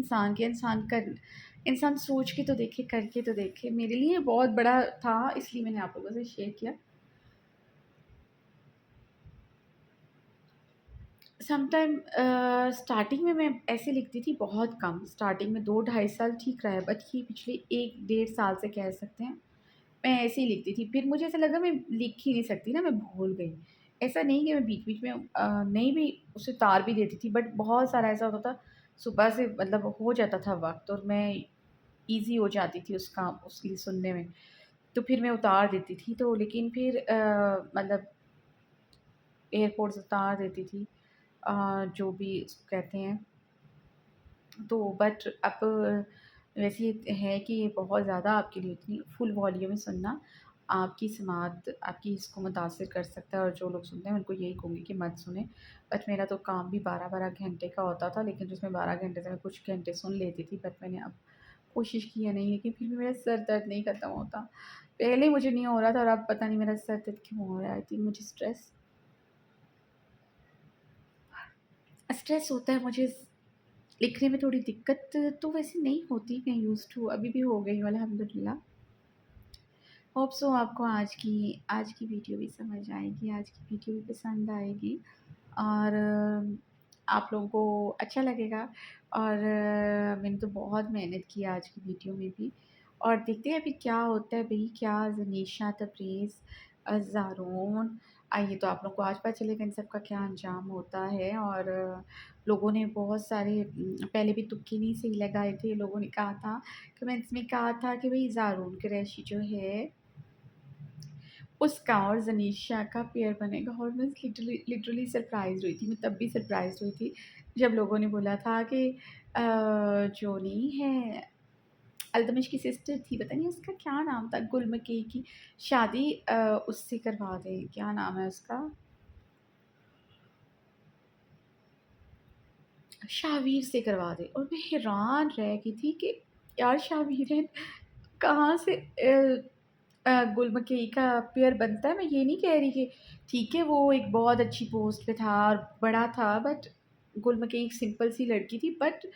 इंसान सोच के तो देखे, करके तो देखे। मेरे लिए बहुत बड़ा था इसलिए मैंने आप लोगों से शेयर किया। समटाइम स्टार्टिंग में मैं ऐसे लिखती थी बहुत कम, स्टार्टिंग में 2 ढाई साल ठीक रहा है, बट ये पिछले 1 डेढ़ साल से कह सकते हैं, मैं ऐसे ही लिखती थी। फिर मुझे ऐसा लगा मैं लिख ही नहीं सकती ना, मैं भूल गई। ऐसा नहीं कि मैं बीच-बीच में नहीं भी उसे उतार भी देती थी, बट बहुत सारा ऐसा होता था, सुबह से मतलब हो जाता था वक़्त और मैं ईज़ी हो जाती थी उसके लिए सुनने में, तो फिर मैं उतार देती थी। तो लेकिन फिर मतलब एयरपोर्ट्स उतार देती थी जो भी उसको कहते हैं। तो बट अब वैसे ये है कि ये बहुत ज़्यादा आपके लिए इतनी फुल वॉल्यूम में सुनना आपकी समात आपकी इसको मुतासिर कर सकता है और जो लोग सुनते हैं उनको यही कहूँगी कि मत सुनें। बट मेरा तो काम भी 12-12 घंटे का होता था, लेकिन जिसमें 12 घंटे से मैं कुछ घंटे सुन लेती थी, बट मैंने अब कोशिश की है नहीं, लेकिन फिर भी मेरा सर दर्द नहीं ख़त्म होता। पहले मुझे नहीं हो रहा था और अब पता नहीं मेरा सर दर्द क्यों हो रहा है। आई थिंक मुझे स्ट्रेस स्ट्रेस होता है मुझे। लिखने में थोड़ी दिक्कत तो वैसे नहीं होती, मैं यूज़्ड टू अभी भी हो गई हूँ अल्हम्दुलिल्लाह। होप सो आपको आज की वीडियो भी समझ आएगी, आज की वीडियो भी पसंद आएगी और आप लोगों को अच्छा लगेगा। और मैंने तो बहुत मेहनत की है आज की वीडियो में भी और देखते हैं अभी क्या होता है भई, क्या ज़नीशा, तबरेज़, ज़ारून ये तो आप लोगों को आज पता चलेगा इन सब का क्या अंजाम होता है। और लोगों ने बहुत सारे पहले भी तुक्के नहीं सही लगाए थे। लोगों ने कहा था, कमेंट्स में कहा था कि भई ज़ारून कुरैशी जो है उसका और ज़नीशा का पेयर बनेगा और मैं लिटरली सरप्राइज़ हुई थी। मैं तब भी सरप्राइज़ हुई थी जब लोगों ने बोला था कि जो नहीं है अल्तमिश की सिस्टर थी, पता नहीं उसका क्या नाम था, गुलमकी की शादी उससे करवा दें, क्या नाम है उसका? शाहवीर से करवा दें। और मैं हैरान रह गई थी कि यार शाहवीर है, कहाँ से गुलमकई का पेयर बनता है। मैं ये नहीं कह रही कि ठीक है वो एक बहुत अच्छी पोस्ट पे था और बड़ा था, बट गुलमकई एक सिंपल सी लड़की थी, बट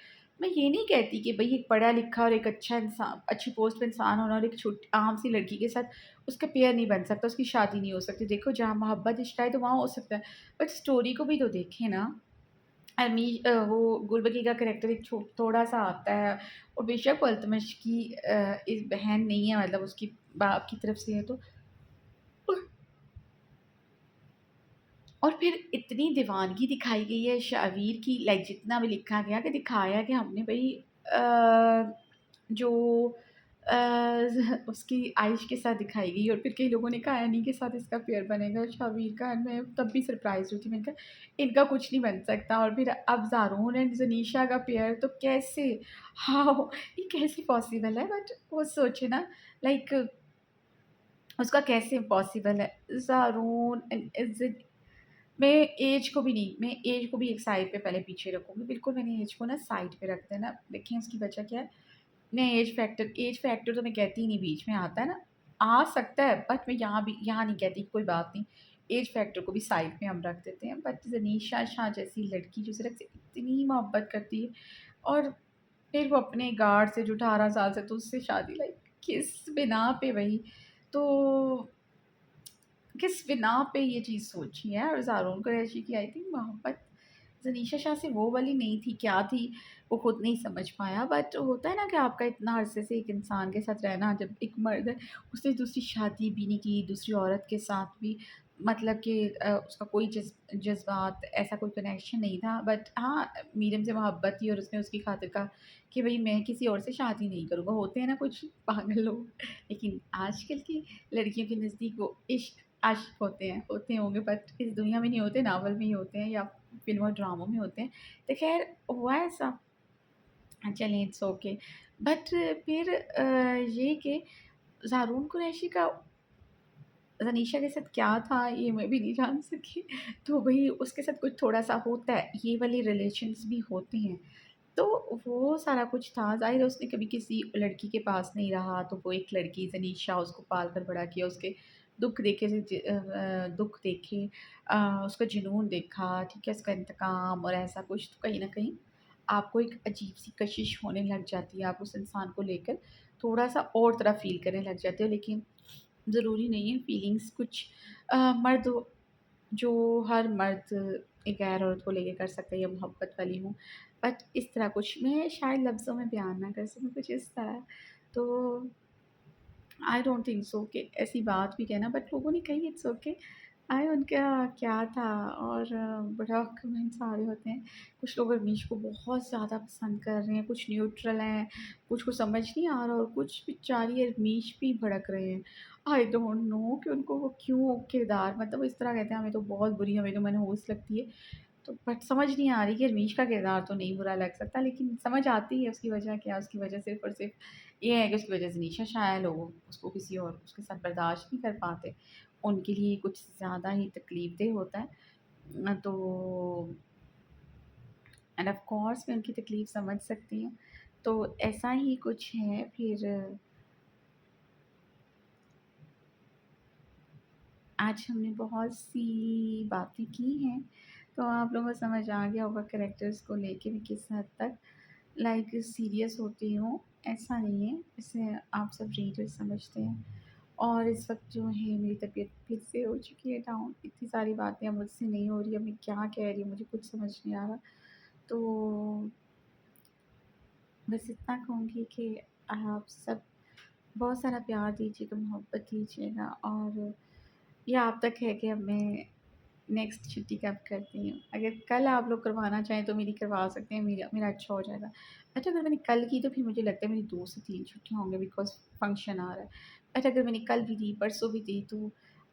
मैं ये नहीं कहती कि भई एक पढ़ा-लिखा और एक अच्छा इंसान अच्छी पोस्ट पे इंसान होना और एक आम-सी लड़की के साथ उसका पेयर नहीं बन सकता, उसकी शादी नहीं हो सकती। देखो जहाँ मोहब्बत रिश्ता है तो वहाँ हो सकता है, बट स्टोरी को भी तो देखें ना। वो गुलबर्गी का कैरेक्टर एक थोड़ा-सा आता है और बेशक वो अल्तमश की एक बहन नहीं है, मतलब उसकी बाप की तरफ से है तो। और फिर इतनी दीवानगी दिखाई गई है शावीर की, लाइक जितना भी लिखा गया कि दिखाया कि हमने भई जो उसकी आइश के साथ दिखाई गई और फिर कई लोगों ने कहा एनी के साथ इसका पेयर बनेगा शावीर का, एंड मैं तब भी सरप्राइज़ हुई थी। मैंने कहा इनका कुछ नहीं बन सकता, और फिर अब ज़ारून एंड ज़नीशा का पेयर तो कैसे, हाउ, ये कैसे पॉसिबल है? बट वो सोचे ना, लाइक उसका कैसे पॉसिबल है? ज़ारून एंड इज़्ज़त, मैं ऐज को भी नहीं, मैं ऐज को भी एक साइड पे पहले पीछे रखूँगी। बिल्कुल मैंने ऐज को ना साइड पे रख देना। देखिए उसकी वजह क्या है? मैं ऐज फैक्टर तो मैं कहती ही नहीं, बीच में आता है ना, आ सकता है, बट मैं यहाँ नहीं कहती, कोई बात नहीं। ऐज फैक्टर को भी साइड में हम रख देते हैं। बट ज़नीशा शाह जैसी लड़की जो सिर्फ़ से इतनी मोहब्बत करती है और फिर वो अपने गार्ड से जो 18 साल से, तो उससे शादी, लाइक किस बिना पे भई? तो किस बिना पे ये चीज़ सोची है? और ज़ारून कुरैशी की आई थिंक मोहब्बत ज़नीशा शाह से वो वाली नहीं थी, क्या थी वो खुद नहीं समझ पाया। बट होता है ना कि आपका इतना अरसे से एक इंसान के साथ रहना, जब एक मर्द है, उसने दूसरी शादी भी नहीं की, दूसरी औरत के साथ भी, मतलब कि उसका कोई जज़्बात ऐसा कोई कनेक्शन नहीं था। बट हाँ, मीडियम से मोहब्बत थी और उसने उसकी खातिर कहा कि भई मैं किसी और से शादी नहीं करूँगा। होते हैं ना कुछ पागल लोग, लेकिन आजकल की लड़कियों के नज़दीक वो इश्क आशिक होते होंगे, बट इस दुनिया में नहीं होते, नावल में ही होते हैं या फ़िल्म और ड्रामों में होते हैं। तो ख़ैर हुआ ऐसा, चलें इट्स ओके। बट फिर ये कि ज़ारून कुरैशी का ज़नीशा के साथ क्या था ये मैं भी नहीं जान सकी। तो वही उसके साथ कुछ थोड़ा-सा होता है, ये वाले रिलेशन्स भी होते हैं। तो वो सारा कुछ था, ज़ाहिर है उसने कभी किसी लड़की के पास नहीं रहा, तो वो एक लड़की ज़नीशा उसको पाल-कर बड़ा किया, उसके दुःख देखे, उसका जुनून देखा, ठीक है, उसका इंतकाम और ऐसा कुछ, तो कहीं न कहीं आपको एक अजीब-सी कशिश होने लग जाती है, आप उस इंसान को लेकर थोड़ा-सा और तरह फ़ील करने लग जाते हो। लेकिन ज़रूरी नहीं है फीलिंग्स कुछ मर्द जो हर मर्द एक गैर औरत को लेके कर सकता है या मोहब्बत वाली हो, बट इस तरह कुछ मैं शायद लफ्ज़ों में बयान ना कर सकूँ, कुछ इस तरह। तो आई डोंट थिंक सो कि ऐसी बात भी कहना, बट लोगों ने कही इट्स ओके। आए उनका क्या था, और बड़ा कमेंट्स आ रहे होते हैं। कुछ लोग रमीश को बहुत ज़्यादा पसंद कर रहे हैं, कुछ न्यूट्रल हैं, कुछ को समझ नहीं आ रहा, और कुछ बेचारी रमीश भी भड़क रहे हैं। आई डोंट नो कि उनको वो क्यों किरदार, मतलब वो इस तरह कहते हैं हमें तो बहुत बुरी, हमें तो मनहूस लगती है। तो बट समझ नहीं आ रही कि रमीश का किरदार तो नहीं बुरा लग सकता, लेकिन समझ आती है उसकी वजह क्या है, उसकी वजह सिर्फ़ और सिर्फ़ ये है कि उसकी वजह से निशा शायद लोग उसको किसी और उसके साथ बर्दाश्त नहीं कर पाते। उनके लिए कुछ ज़्यादा ही तकलीफ़देह होता है। तो एंड ऑफ़ कोर्स मैं उनकी तकलीफ़ समझ सकती हूँ। तो ऐसा ही कुछ है फिर। आज हमने बहुत सी बातें की हैं, तो आप लोगों को समझ आ गया होगा कैरेक्टर्स को लेके मैं किस हद तक लाइक सीरियस होती हूँ। ऐसा नहीं है, इसे आप सब रीडर समझते हैं। और इस वक़्त जो है मेरी तबीयत फिर से हो चुकी है डाउन, इतनी सारी बातें अब मुझसे नहीं हो रही, अब मैं क्या कह रही हूँ मुझे कुछ समझ नहीं आ रहा। तो बस इतना कहूँगी कि आप सब बहुत सारा प्यार दीजिएगा, मोहब्बत दीजिएगा, और ये आप तक है कि अब मैं नेक्स्ट छुट्टी कब करती हूँ। अगर कल आप लोग करवाना चाहें तो मेरी करवा सकते हैं, मेरा मेरा अच्छा हो जाएगा। अच्छा अगर मैंने कल की तो फिर मुझे लगता है मेरी 2 से 3 छुट्टियाँ होंगी, बिकॉज़ फंक्शन आ रहा है। बट अगर मैंने कल भी दी, परसों भी दी, तो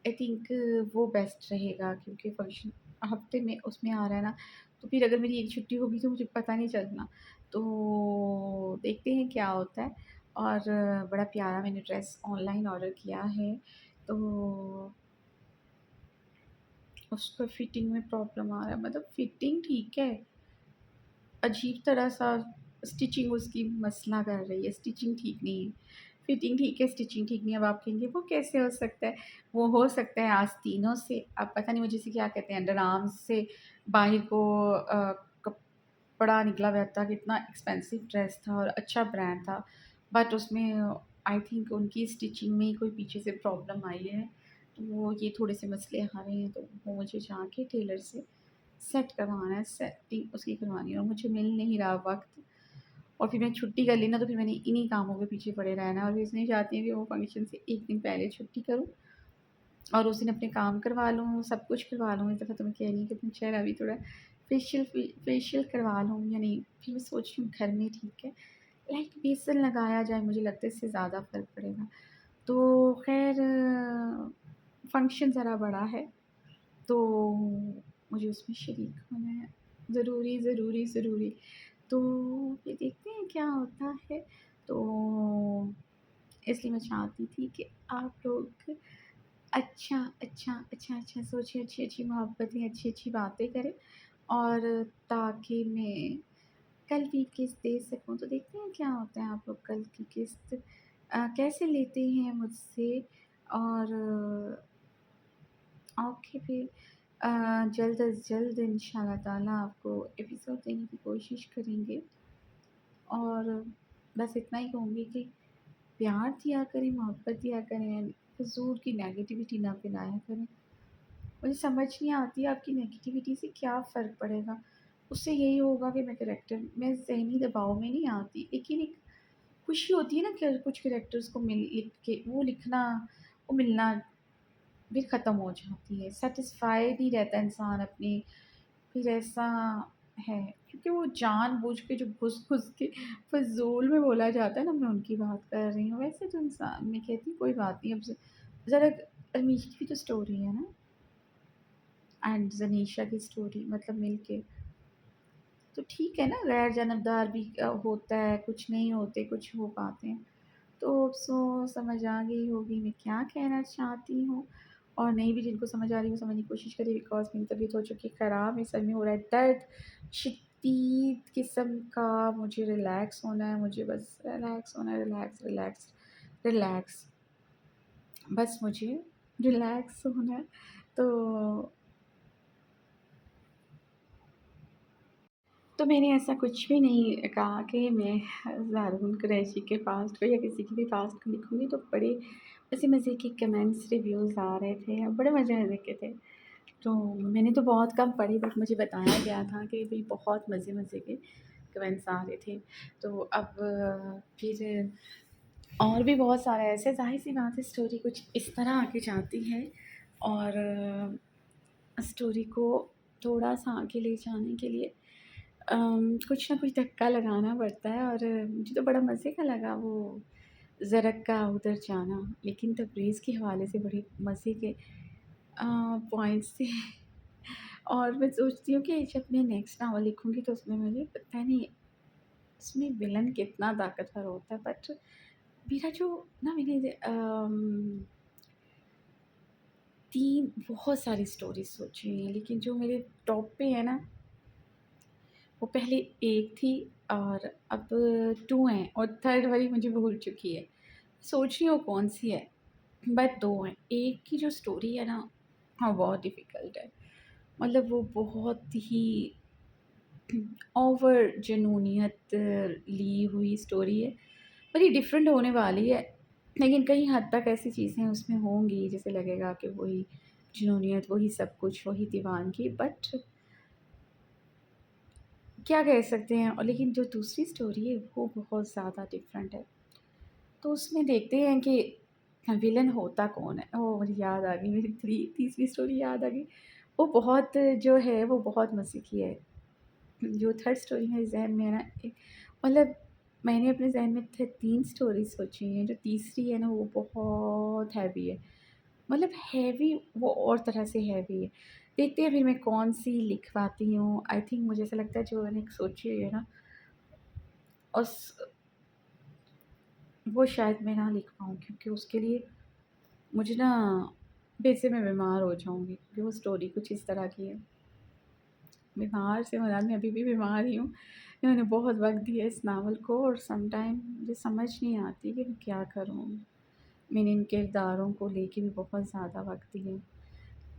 आई थिंक वो बेस्ट रहेगा, क्योंकि फंक्शन हफ़्ते में उसमें आ रहा है ना, तो फिर अगर मेरी 1 छुट्टी होगी तो मुझे पता नहीं चलना। तो देखते हैं क्या होता है। और बड़ा प्यारा मैंने ड्रेस ऑनलाइन ऑर्डर किया है, तो उसका फिटिंग में प्रॉब्लम आ रहा है, मतलब फिटिंग ठीक है, अजीब तरह-सा स्टिचिंग उसकी मसला कर रही है, स्टिचिंग ठीक नहीं है। फिटिंग ठीक है, स्टिचिंग ठीक नहीं है। अब आप कहेंगे वो कैसे हो सकता है? वो हो सकता है आस्तीनों से, अब पता नहीं मुझे इसे क्या कहते हैं, अंडर आर्म्स से बाहिर को कप बड़ा निकला हुआ था, कितना एक्सपेंसिव ड्रेस था और अच्छा ब्रांड था, बट उसमें आई थिंक उनकी स्टिचिंग में ही कोई पीछे से प्रॉब्लम आई है, तो वो ये थोड़े से मसले आ रहे हैं, तो वो मुझे जाके टेलर से सेट करवाना है, सेटिंग उसकी करवानी है और मुझे मिल नहीं रहा वक़्त। और फिर मैंने छुट्टी कर ली ना, तो फिर मैंने इन्हीं कामों के पीछे पड़े रहना है और मैं इसलिए चाहती हूँ कि वो फंक्शन से 1 दिन पहले छुट्टी करूँ और उस दिन अपने काम करवा लूँ, सब कुछ करवा लूँ। इस दफ़ा तो मैं कह रही हूँ कि अपना चेहरा भी थोड़ा फेशियल करवा लूँ या नहीं, फिर मैं सोच रही हूँ घर में ठीक है, लाइक बेसन लगाया जाए, मुझे लगता है इससे ज़्यादा फ़र्क पड़ेगा। तो ख़ैर फंक्शन ज़रा बड़ा है, तो मुझे उसमें शरीक होना है, ज़रूरी, ज़रूरी, ज़रूरी। तो फिर देखते हैं क्या होता है। तो इसलिए मैं चाहती थी कि आप लोग अच्छा सोचें, अच्छी-अच्छी मोहब्बतें, अच्छी-अच्छी बातें करें और ताकि मैं कल की किस्त दे सकूँ। तो देखते हैं क्या होता है, आप लोग कल की किस्त कैसे लेते हैं मुझसे और ओके फिर जल्द अज़ जल्द इंशाल्लाह ताला आपको एपिसोड देने की कोशिश करेंगे और बस इतना ही कहूँगी कि प्यार दिया करें, मोहब्बत दिया करें, फ़िज़ूल की नेगेटिविटी ना फैलाया करें। मुझे समझ नहीं आती आपकी नेगेटिविटी से क्या फ़र्क पड़ेगा? उससे यही होगा कि मैं ज़हनी दबाव में नहीं आती, लेकिन एक खुशी होती है ना कि कुछ कैरेक्टर्स को मिल लिख के वो लिखना, वो मिलना भी ख़त्म हो जाती है। सैटिस्फाई नहीं रहता इंसान अपनी फिर ऐसा है, क्योंकि वो जानबूझ के जो घुस-घुस के फ़िज़ूल में बोला जाता है ना, मैं उनकी बात कर रही हूँ। वैसे तो इंसान मैं कहती हूँ कोई बात नहीं, अब ज़रा रमीश की भी तो स्टोरी है ना एंड ज़नीशा की स्टोरी मतलब मिलके, तो ठीक है ना, गैर जानबदार भी होता है, कुछ नहीं होते, कुछ हो पाते हैं। तो समझ आ गई होगी मैं क्या कहना चाहती हूँ और नहीं भी जिनको समझ आ रही है वो समझने की कोशिश करें, बिकॉज़ मेरी तबीयत हो चुकी है ख़राब, मेरे सर में हो रहा है दर्द, शदीद किस्म का, मुझे रिलैक्स होना है, मुझे बस रिलैक्स होना है, रिलैक्स, रिलैक्स, रिलैक्स, बस मुझे रिलैक्स होना है। तो मैंने ऐसा कुछ भी नहीं कहा कि मैं ज़ारून कुरैशी के पास्ट को या किसी के भी पास्ट को लिखूँगी, तो बड़े मज़े-मज़े के कमेंट्स, रिव्यूज़ आ रहे थे, बड़े मज़े-मज़े के थे। तो मैंने तो बहुत कम पढ़ी, बट मुझे बताया गया था कि भई बहुत मज़े-मज़े के कमेंट्स आ रहे थे। तो अब फिर और भी बहुत सारे ऐसे, ज़ाहिर-सी बात है स्टोरी कुछ इस तरह आगे जाती है और स्टोरी को थोड़ा-सा आगे ले जाने के लिए कुछ ना कुछ धक्का लगाना पड़ता है और मुझे तो बड़ा मज़े का लगा वो ज़रक का उधर जाना, लेकिन तबरेज़ के हवाले से बड़े मज़े के पॉइंट्स थे। और मैं सोचती हूँ कि जब मैं नेक्स्ट नावल लिखूँगी तो उसमें मुझे पता नहीं उसमें विलन कितना ताकतवर होता है, बट मेरा जो ना मैंने 3 बहुत सारी स्टोरीज़ सोची हैं, लेकिन जो मेरे टॉप पे है ना, वो पहले 1 थी और अब 2 हैं और थर्ड वाली मुझे भूल चुकी है। सोच रही हूँ कौन-सी है, बट 2 हैं। एक की जो स्टोरी है ना, हाँ, बहुत डिफ़िकल्ट है। मतलब वो बहुत ही ओवर जुनूनियत ली हुई स्टोरी है। बड़ी डिफ़रेंट होने वाली है, लेकिन कई हद तक ऐसी चीज़ें उसमें होंगी जैसे लगेगा कि वही जुनूनियत, वही सब कुछ, वही दीवानगी, बट क्या कह सकते हैं। और लेकिन जो दूसरी स्टोरी है वो बहुत ज़्यादा डिफ़रेंट है। तो उसमें देखते हैं कि विलन होता कौन है। ओह! मुझे याद आ गई, मेरी तीसरी स्टोरी याद आ गई। वो बहुत जो है वो बहुत मज़े की है। जो थर्ड स्टोरी मेरे ज़हन में है ना, मतलब मैंने अपने ज़हन में 3 स्टोरी सोची हैं, जो तीसरी है ना वो बहुत हैवी है। मतलब हैवी वो और तरह से हैवी है। देखते हैं फिर मैं कौन-सी लिखवाती हूँ। आई थिंक मुझे ऐसा लगता है जो मैंने एक सोची हुई है ना, उस वो शायद मैं ना लिख पाऊँ, क्योंकि उसके लिए मुझे ना फिर से मैं बीमार हो जाऊँगी, क्योंकि वो स्टोरी कुछ इस तरह की है। बीमार से मुराद मैं अभी भी बीमार ही हूँ। मैंने बहुत वक़्त दिया इस नावल को और समटाइम मुझे समझ नहीं आती कि मैं क्या करूँ? मैंने इन किरदारों को लेके भी बहुत ज़्यादा वक़्त दिया।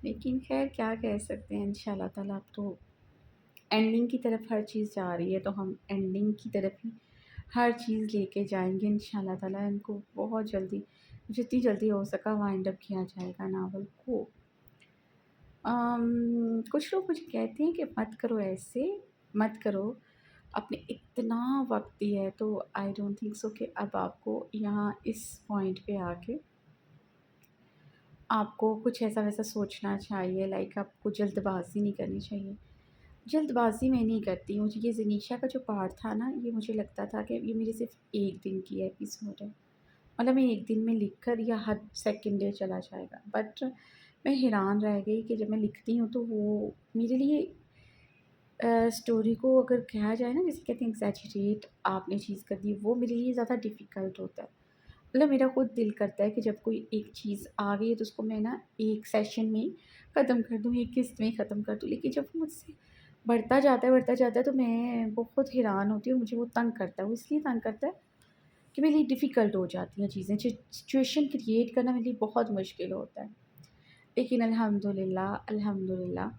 लेकिन ख़ैर क्या कह सकते हैं, इंशाअल्लाह ताला अब तो एंडिंग की तरफ हर चीज़ जा रही है, तो हम एंडिंग की तरफ ही हर चीज़ लेके जाएँगे इंशाल्लाह ताला। इनको बहुत जल्दी, जितनी जल्दी हो सका वाइंड अप किया जाएगा नावल को। कुछ लोग मुझे कहते हैं कि मत करो ऐसे, मत करो, आपने इतना वक़्त दिया है, तो आई डोंट थिंक सो कि अब आपको यहाँ इस पॉइंट पे आके आपको कुछ ऐसा-वैसा सोचना चाहिए, लाइक आपको जल्दबाज़ी नहीं करनी चाहिए। जल्दबाज़ी मैं नहीं करती, मुझे ये ज़नीशा का जो पार्ट था ना, ये मुझे लगता था कि ये मेरे सिर्फ़ 1 दिन की एपिसोड है। मतलब मैं 1 दिन में लिख कर या हर सेकंड डे चला जाएगा। बट मैं हैरान रह गई कि जब मैं लिखती हूँ तो वो मेरे लिए स्टोरी को अगर कहा जाए ना, जिसे कहते हैं एग्ज़ैजरेट आपने चीज़ कर दी, वो मेरे लिए ज़्यादा डिफ़िकल्ट होता है। मतलब मेरा खुद दिल करता है कि जब कोई एक चीज़ आ गई है तो उसको मैं ना एक सेशन में ख़त्म कर दूँ, एक किस्त में ख़त्म कर दूँ। लेकिन जब वो मुझसे बढ़ता जाता है तो मैं बहुत हैरान होती हूँ, मुझे वो तंग करता है। वो इसलिए तंग करता है कि मेरे लिए डिफ़िकल्ट हो जाती हैं चीज़ें। सिचुएशन क्रिएट करना मेरे लिए बहुत मुश्किल होता है। लेकिन अल्हम्दुलिल्लाह, अल्हम्दुलिल्लाह,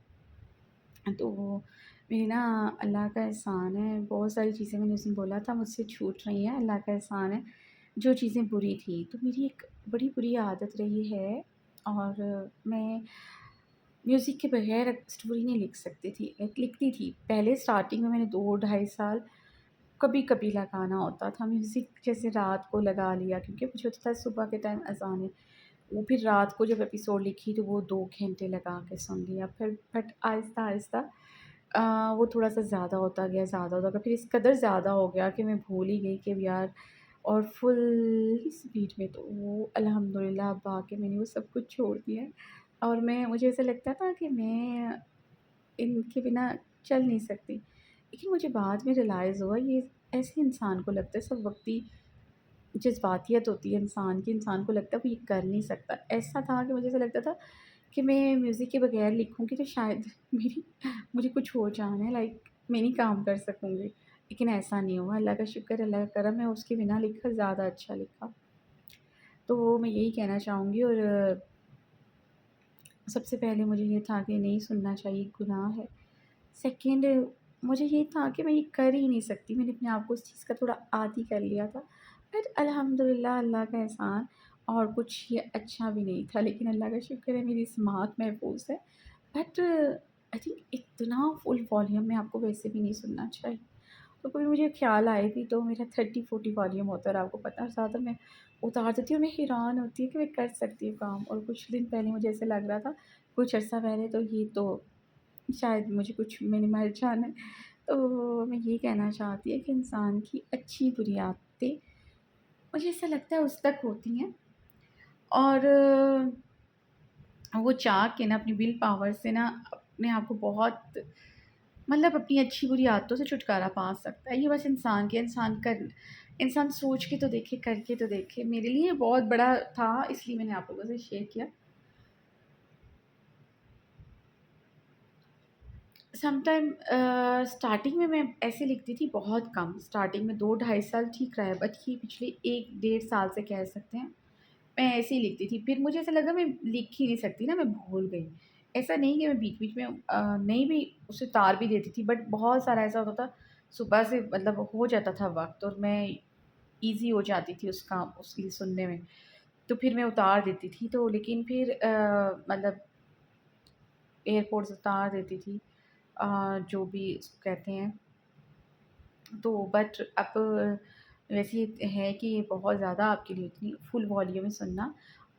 तो मेरे ना अल्लाह का एहसान है, बहुत सारी चीज़ें मैंने उस दिन बोला था मुझसे छूट रही हैं, अल्लाह का एहसान है। जो चीज़ें बुरी थी, तो मेरी एक बड़ी बुरी आदत रही है, और मैं म्यूज़िक के बगैर स्टोरी नहीं लिख सकती थी। लाइक लिखती थी, पहले स्टार्टिंग में मैंने 2 ढाई साल कभी-कभी लगाना होता था म्यूज़िक, जैसे रात को लगा लिया, क्योंकि मुझे होता था सुबह के टाइम अज़ान है। वो फिर रात को जब एपिसोड लिखी तो वो 2 घंटे लगा के सुन लिया। फिर बट आहिस्ता-आहिस्ता वो थोड़ा-सा ज़्यादा होता गया। फिर इस कदर ज़्यादा हो गया कि मैं भूल ही गई कि यार, और फुल स्पीड में, तो वो अल्हम्दुलिल्लाह अब आके मैंने वो सब कुछ छोड़ दिया है। और मैं मुझे ऐसा लगता था कि मैं इनके बिना चल नहीं सकती। लेकिन मुझे बाद में रियलाइज़ हुआ, ये ऐसे इंसान को लगता है, सब वक़्ती जज़्बातियत होती है इंसान की, इंसान को लगता है वो ये कर नहीं सकता। ऐसा था कि मुझे ऐसा लगता था कि मैं म्यूज़िक के बगैर लिखूँगी तो शायद मेरी मुझे कुछ हो जाना है, लाइक मैं नहीं काम कर सकूँगी। लेकिन ऐसा नहीं हुआ, अल्लाह का शुक्र, अल्लाह का करम है, उसके बिना लिखा ज़्यादा अच्छा लिखा। तो मैं यही कहना चाहूँगी, और सबसे पहले मुझे ये था कि नहीं सुनना चाहिए, गुनाह है। सेकंड, मुझे ये था कि मैं ये कर ही नहीं सकती, मैंने अपने आप को उस चीज़ का थोड़ा आदी कर लिया था। बट अल्हम्दुलिल्लाह, अल्लाह का एहसान, और कुछ ये अच्छा भी नहीं था, लेकिन अल्लाह का शुक्र है मेरी स्मार्ट महफूज़ है। बट आई थिंक इतना फुल वॉल्यूम में आपको वैसे भी नहीं सुनना चाहिए। तो कभी मुझे ख़्याल आए भी तो मेरा 30-40 वॉल्यूम होता है, और आपको पता है ज़्यादा मैं उतार देती हूँ। मैं हैरान होती हूँ कि मैं कर सकती हूँ काम, और कुछ दिन पहले मुझे ऐसा लग रहा था, कुछ अर्सा पहले, तो ये तो शायद मुझे कुछ मिनिमल जाना है। तो मैं ये कहना चाहती हूँ कि इंसान की अच्छी-बुरी आदतें, मुझे ऐसा लगता है उस तक होती हैं, और वो चाह के ना अपनी विल पावर से ना अपने आप को बहुत, मतलब अपनी अच्छी-बुरी आदतों से छुटकारा पा सकता है। ये बस इंसान सोच के तो देखे, करके तो देखे। मेरे लिए बहुत बड़ा था, इसलिए मैंने आप लोगों से शेयर किया। समटाइम स्टार्टिंग में मैं ऐसे लिखती थी बहुत कम, स्टार्टिंग में 2 ढाई साल ठीक रहा है, बट ये पिछले 1 डेढ़ साल से कह सकते हैं, मैं ऐसे ही लिखती थी। फिर मुझे ऐसा लगा मैं लिख ही नहीं सकती ना, मैं भूल गई। ऐसा नहीं कि मैं बीच-बीच में नहीं भी उसे उतार भी देती थी, बट बहुत सारा ऐसा होता था, सुबह से मतलब हो जाता था वक़्त, और मैं ईज़ी हो जाती थी उसके लिए सुनने में, तो फिर मैं उतार देती थी। तो लेकिन फिर मतलब एयरपोर्ट से उतार देती थी, जो भी इसको कहते हैं। तो बट अब वैसे ये है कि ये बहुत ज़्यादा आपके लिए इतनी फुल वॉल्यूम में सुनना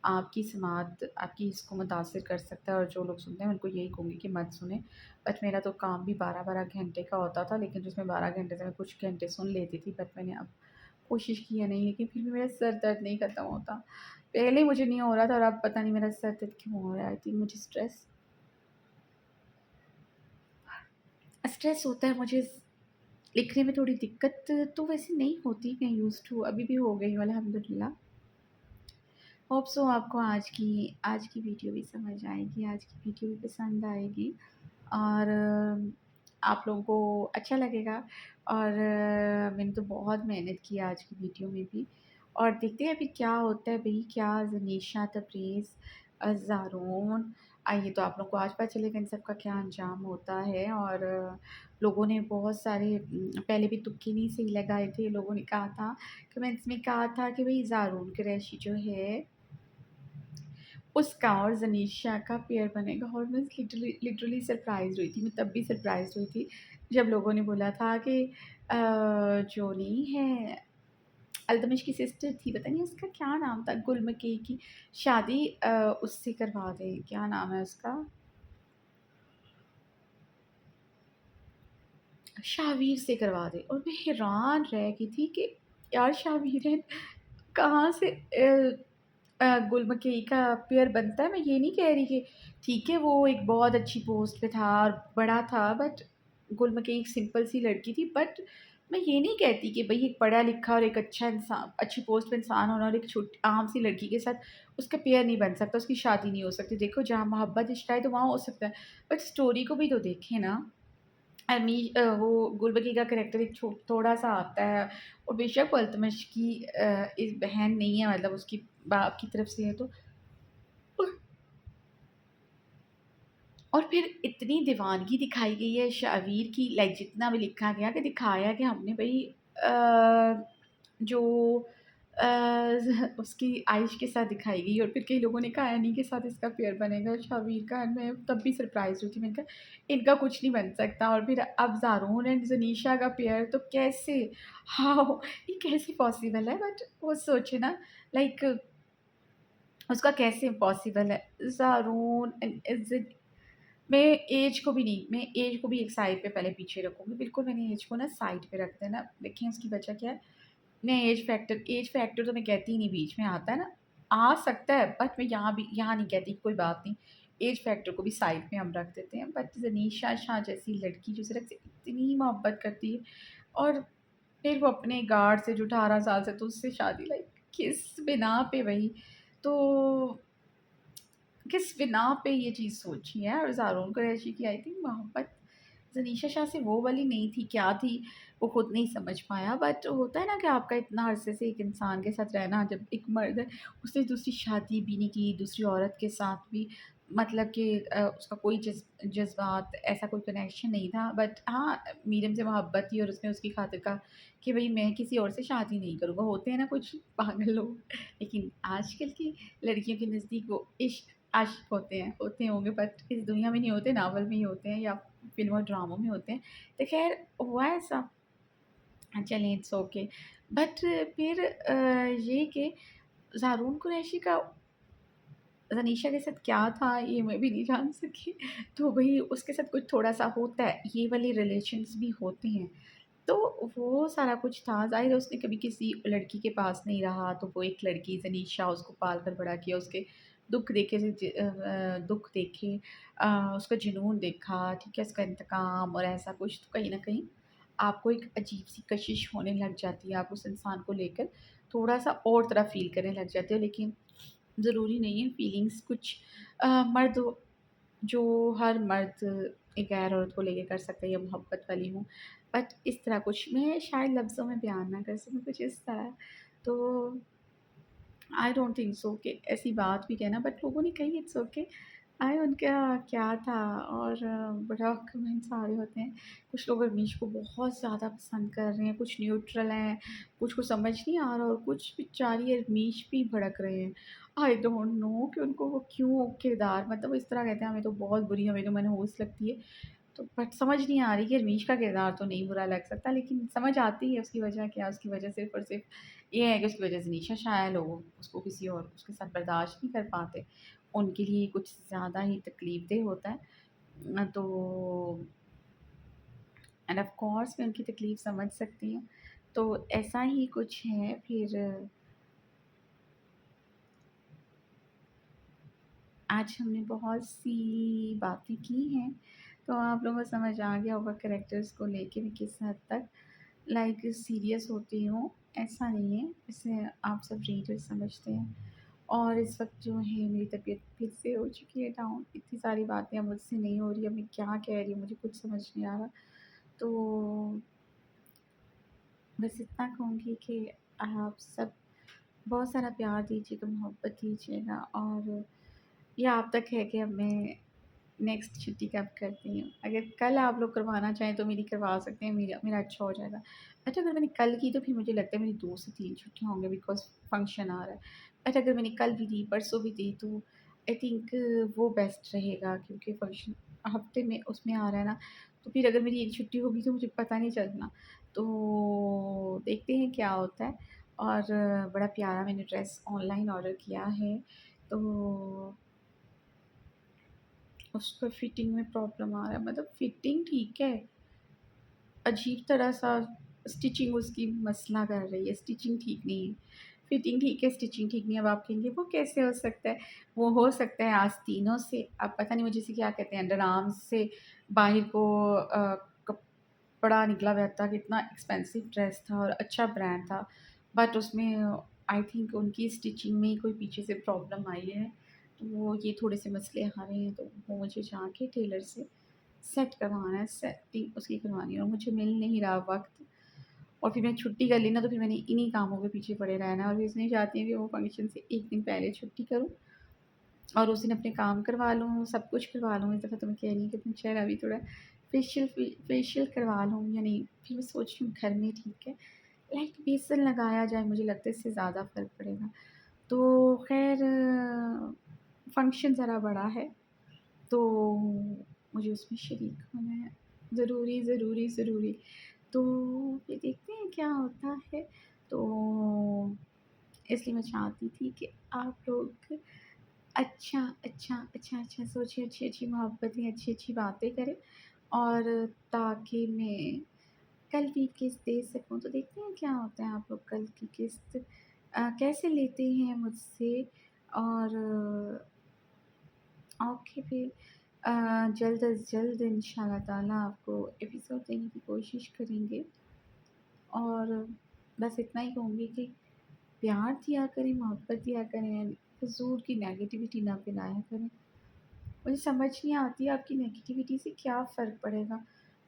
आपकी समात आपकी इसको मुतासिर कर सकता है, और जो लोग सुनते हैं उनको यही कहूँगी कि मत सुनें। बट मेरा तो काम भी 12-12 घंटे का होता था, लेकिन जिसमें 12 घंटे से मैं कुछ घंटे सुन लेती थी, बट मैंने अब कोशिश की है नहीं, लेकिन फिर भी मेरा सर दर्द नहीं ख़त्म होता। पहले मुझे नहीं हो रहा था, और अब पता नहीं मेरा सर दर्द क्यों हो रहा है। आई थिंक मुझे स्ट्रेस स्ट्रेस होता है मुझे। लिखने में थोड़ी दिक्कत तो वैसे नहीं होती, मैं यूज़्ड टू अभी भी हो गई हूँ अल्हम्दुलिल्लाह। होप सो आपको आज की वीडियो भी समझ आएगी, आज की वीडियो भी पसंद आएगी, और आप लोगों को अच्छा लगेगा। और मैंने तो बहुत मेहनत की आज की वीडियो में भी, और देखते हैं अभी क्या होता है भई, क्या ज़नीशा, तबरेज़, ज़ारून आइए तो आप लोग को आज पता चलेगा इन सब का क्या अंजाम होता है। और लोगों ने बहुत सारे पहले भी तुक्के नहीं सही लगाए थे। लोगों ने कहा था, कमेंट्स में कहा था कि भई ज़ारून कुरैशी जो है उसका और ज़नीशा का पेयर बनेगा, और मैं लिटरली लिटरली सरप्राइज़ हुई थी। मैं तब भी सरप्राइज़ हुई थी जब लोगों ने बोला था कि जो नहीं है, अल्तमिश की सिस्टर थी, पता नहीं उसका क्या नाम था, गुलमकी की शादी उससे करवा दें, क्या नाम है उसका? शावीर से करवा दें। और मैं हैरान रह गई थी कि यार शावीर है, कहाँ से गुलमकई का पेयर बनता है। मैं ये नहीं कह रही कि ठीक है वो एक बहुत अच्छी पोस्ट पे था और बड़ा था, बट गुलमकई एक सिंपल सी लड़की थी। बट मैं ये नहीं कहती कि भई एक पढ़ा लिखा और एक अच्छा इंसान, अच्छी पोस्ट पे इंसान होना और एक छोटी आम सी लड़की के साथ उसका पेयर नहीं बन सकता, उसकी शादी नहीं हो सकती। देखो जहाँ मोहब्बत रिश्ता है तो वहाँ हो सकता है, बट स्टोरी को भी तो देखें ना। वो गुलबर्गी का कैरेक्टर एक थोड़ा-सा आता है, और बेशक वो अल्तमश की एक बहन नहीं है, मतलब उसकी बाप की तरफ से है तो। और और फिर इतनी दीवानगी दिखाई गई है शावीर की, लाइक जितना भी लिखा गया कि दिखाया कि हमने भई जो उसकी आइश के साथ दिखाई गई, और फिर कई लोगों ने कहा एनी के साथ इसका पेयर बनेगा शावीर का। एंड मैं तब भी सरप्राइज़ हुई थी, मैंने कहा इनका कुछ नहीं बन सकता। और फिर अब ज़ारून एंड ज़नीशा का पेयर तो कैसे, हाउ, ये कैसे पॉसिबल है? बट वो सोचे ना, लाइक उसका कैसे पॉसिबल है? ज़ारून एंड इज़्ज़त, मैं ऐज को भी नहीं, मैं ऐज को भी एक साइड पे पहले पीछे रखूँगी। बिल्कुल मैंने ऐज को ना साइड पे रख देना। देखिए उसकी वजह क्या है? मैं एज फैक्टर तो मैं कहती ही नहीं, बीच में आता है ना, आ सकता है, बट मैं यहाँ नहीं कहती, कोई बात नहीं। एज फैक्टर को भी साइड में हम रख देते हैं। बट ज़नीशा शाह जैसी लड़की जो सिर्फ़ से इतनी मोहब्बत करती है, और फिर वो अपने गार्ड से जो 18 साल से, तो उससे शादी, लाइक किस बिना पे भई? तो किस बिना पे ये चीज़ सोची है? और ज़ारून कुरैशी की आई थिंक मोहब्बत ज़नीशा शाह से वो वाली नहीं थी, क्या थी वो खुद नहीं समझ पाया। बट होता है ना कि आपका इतना अरसे से एक इंसान के साथ रहना, जब एक मर्द है, उसने दूसरी शादी भी नहीं की, दूसरी औरत के साथ भी, मतलब कि उसका कोई जज़्बात ऐसा कोई कनेक्शन नहीं था। बट हाँ, मीडियम से मोहब्बत थी और उसने उसकी खातिर कहा कि भई मैं किसी और से शादी नहीं करूँगा। होते हैं ना कुछ पागल लोग, लेकिन आजकल की लड़कियों के नज़दीक वो इश्क आशिक होते होंगे, बट इस दुनिया में नहीं होते, नावल में ही होते हैं या फ़िल्म और ड्रामों में होते हैं। तो ख़ैर हुआ ऐसा, चलें इट्स ओके। बट फिर ये कि ज़ारून कुरैशी का ज़नीशा के साथ क्या था ये मैं भी नहीं जान सकी। तो वही उसके साथ कुछ थोड़ा-सा होता है, ये वाले रिलेशन्स भी होते हैं। तो वो सारा कुछ था, ज़ाहिर है उसने कभी किसी लड़की के पास नहीं रहा, तो वो एक लड़की ज़नीशा उसको पाल-कर बड़ा किया, उसके दुःख देखे, उसका जुनून देखा, ठीक है, उसका इंतकाम और ऐसा कुछ। तो कहीं न कहीं आपको एक अजीब-सी कशिश होने लग जाती है, आप उस इंसान को लेकर थोड़ा-सा और तरह फ़ील करने लग जाते हो। लेकिन ज़रूरी नहीं है फीलिंग्स कुछ मर्द, जो हर मर्द एक गैर औरत को लेके कर सकता है या मोहब्बत वाली हो। बट इस तरह कुछ मैं शायद लफ्ज़ों में बयान ना कर सकूँ, कुछ इस तरह। तो आई डोंट थिंक सो कि ऐसी बात भी कहना, बट लोगों ने कही इट्स ओके। आए उनका क्या था। और बड़ा कमेंट्स आ रहे होते हैं। कुछ लोग रमीश को बहुत ज़्यादा पसंद कर रहे हैं, कुछ न्यूट्रल हैं, कुछ को समझ नहीं आ रहा, और कुछ बेचारी रमीश भी भड़क रहे हैं। आई डोंट नो कि उनको वो क्यों किरदार, मतलब वो इस तरह कहते हैं हमें तो बहुत बुरी, हमें तो मनहूस लगती है। तो बट समझ नहीं आ रही कि रमीश का किरदार तो नहीं बुरा लग सकता, लेकिन समझ आती है उसकी वजह क्या है। उसकी वजह सिर्फ़ और सिर्फ़ ये है कि उसकी वजह से निशा शायद लोग उसको किसी और उसके साथ बर्दाश्त नहीं कर पाते। उनके लिए कुछ ज़्यादा ही तकलीफ़देह होता है। तो एंड ऑफ़ कोर्स मैं उनकी तकलीफ़ समझ सकती हूँ। तो ऐसा ही कुछ है। फिर आज हमने बहुत सी बातें की हैं, तो आप लोगों को समझ आ गया होगा कैरेक्टर्स को लेके मैं किस हद तक लाइक सीरियस होती हूँ। ऐसा नहीं है, इसे आप सब रीडर समझते हैं। और इस वक़्त जो है मेरी तबीयत फिर से हो चुकी है डाउन, इतनी सारी बातें अब मुझसे नहीं हो रही, अब मैं क्या कह रही हूँ मुझे कुछ समझ नहीं आ रहा। तो बस इतना कहूँगी कि आप सब बहुत सारा प्यार दीजिएगा, मोहब्बत दीजिएगा, और या आप तक है कि अब मैं नेक्स्ट छुट्टी कब करती हूँ? अगर कल आप लोग करवाना चाहें तो मेरी करवा सकते हैं, मेरा मेरा अच्छा हो जाएगा। अच्छा अगर मैंने कल की तो फिर मुझे लगता है मेरी 2 से 3 छुट्टियाँ होंगी बिकॉज़ फंक्शन आ रहा है। अच्छा अगर मैंने कल भी दी, परसों भी दी तो आई थिंक वो बेस्ट रहेगा क्योंकि फंक्शन हफ़्ते में उसमें आ रहा है ना, तो फिर अगर मेरी 1 छुट्टी होगी तो मुझे पता नहीं चलना। तो देखते हैं क्या होता है और बड़ा प्यारा मैंने ड्रेस ऑनलाइन ऑर्डर किया है, तो उसका फिटिंग में प्रॉब्लम आ रहा है, मतलब फिटिंग ठीक है, अजीब तरह सा स्टिचिंग उसकी मसला कर रही है, स्टिचिंग ठीक नहीं है। फिटिंग ठीक है, स्टिचिंग ठीक नहीं है। अब आप कहेंगे वो कैसे हो सकता है? वो हो सकता है आस्तीनों से, अब पता नहीं मुझे इसे क्या कहते हैं, अंडर आर्म्स से बाहर को कपड़ा निकला हुआ था, कितना एक्सपेंसिव ड्रेस था और अच्छा ब्रांड था। बट उसमें आई थिंक उनकी स्टिचिंग में ही कोई पीछे से प्रॉब्लम आई है, तो वो ये थोड़े से मसले आ रहे हैं, तो वो मुझे जाके टेलर से सेट करवाना है, सेटिंग उसकी करवानी है और मुझे मिल नहीं रहा वक़्त और फिर मैंने छुट्टी कर ली ना, तो फिर मैंने इन्हीं कामों के पीछे पड़े रहना है और मैं इसलिए चाहती हूँ कि वो फंक्शन से 1 दिन पहले छुट्टी करूँ और उस दिन अपने काम करवा लूँ, सब कुछ करवा लूँ। इस दफ़ा तो मैं कह रही हूँ कि अपना चेहरा भी थोड़ा फेशियल करवा लूँ या नहीं, फिर मैं सोच रही हूँ घर में ठीक है, लाइक बेसन लगाया जाए, मुझे लगता है इससे ज़्यादा फ़र्क पड़ेगा। तो ख़ैर फंक्शन ज़रा बड़ा है, तो मुझे उसमें शरीक होना है, ज़रूरी, ज़रूरी, ज़रूरी। तो फिर देखते हैं क्या होता है। तो इसलिए मैं चाहती थी कि आप लोग अच्छा सोचें, अच्छी-अच्छी मोहब्बतें, अच्छी-अच्छी बातें करें और ताकि मैं कल की किस्त दे सकूँ। तो देखते हैं क्या होता है, आप लोग कल की किस्त कैसे लेते हैं मुझसे और ओके फिर जल्द अज़ जल्द इंशाल्लाह ताला आपको एपिसोड देने की कोशिश करेंगे और बस इतना ही कहूँगी कि प्यार दिया करें, मोहब्बत दिया करें, फ़िज़ूल की नेगेटिविटी ना फैलाया करें। मुझे समझ नहीं आती आपकी नेगेटिविटी से क्या फ़र्क पड़ेगा?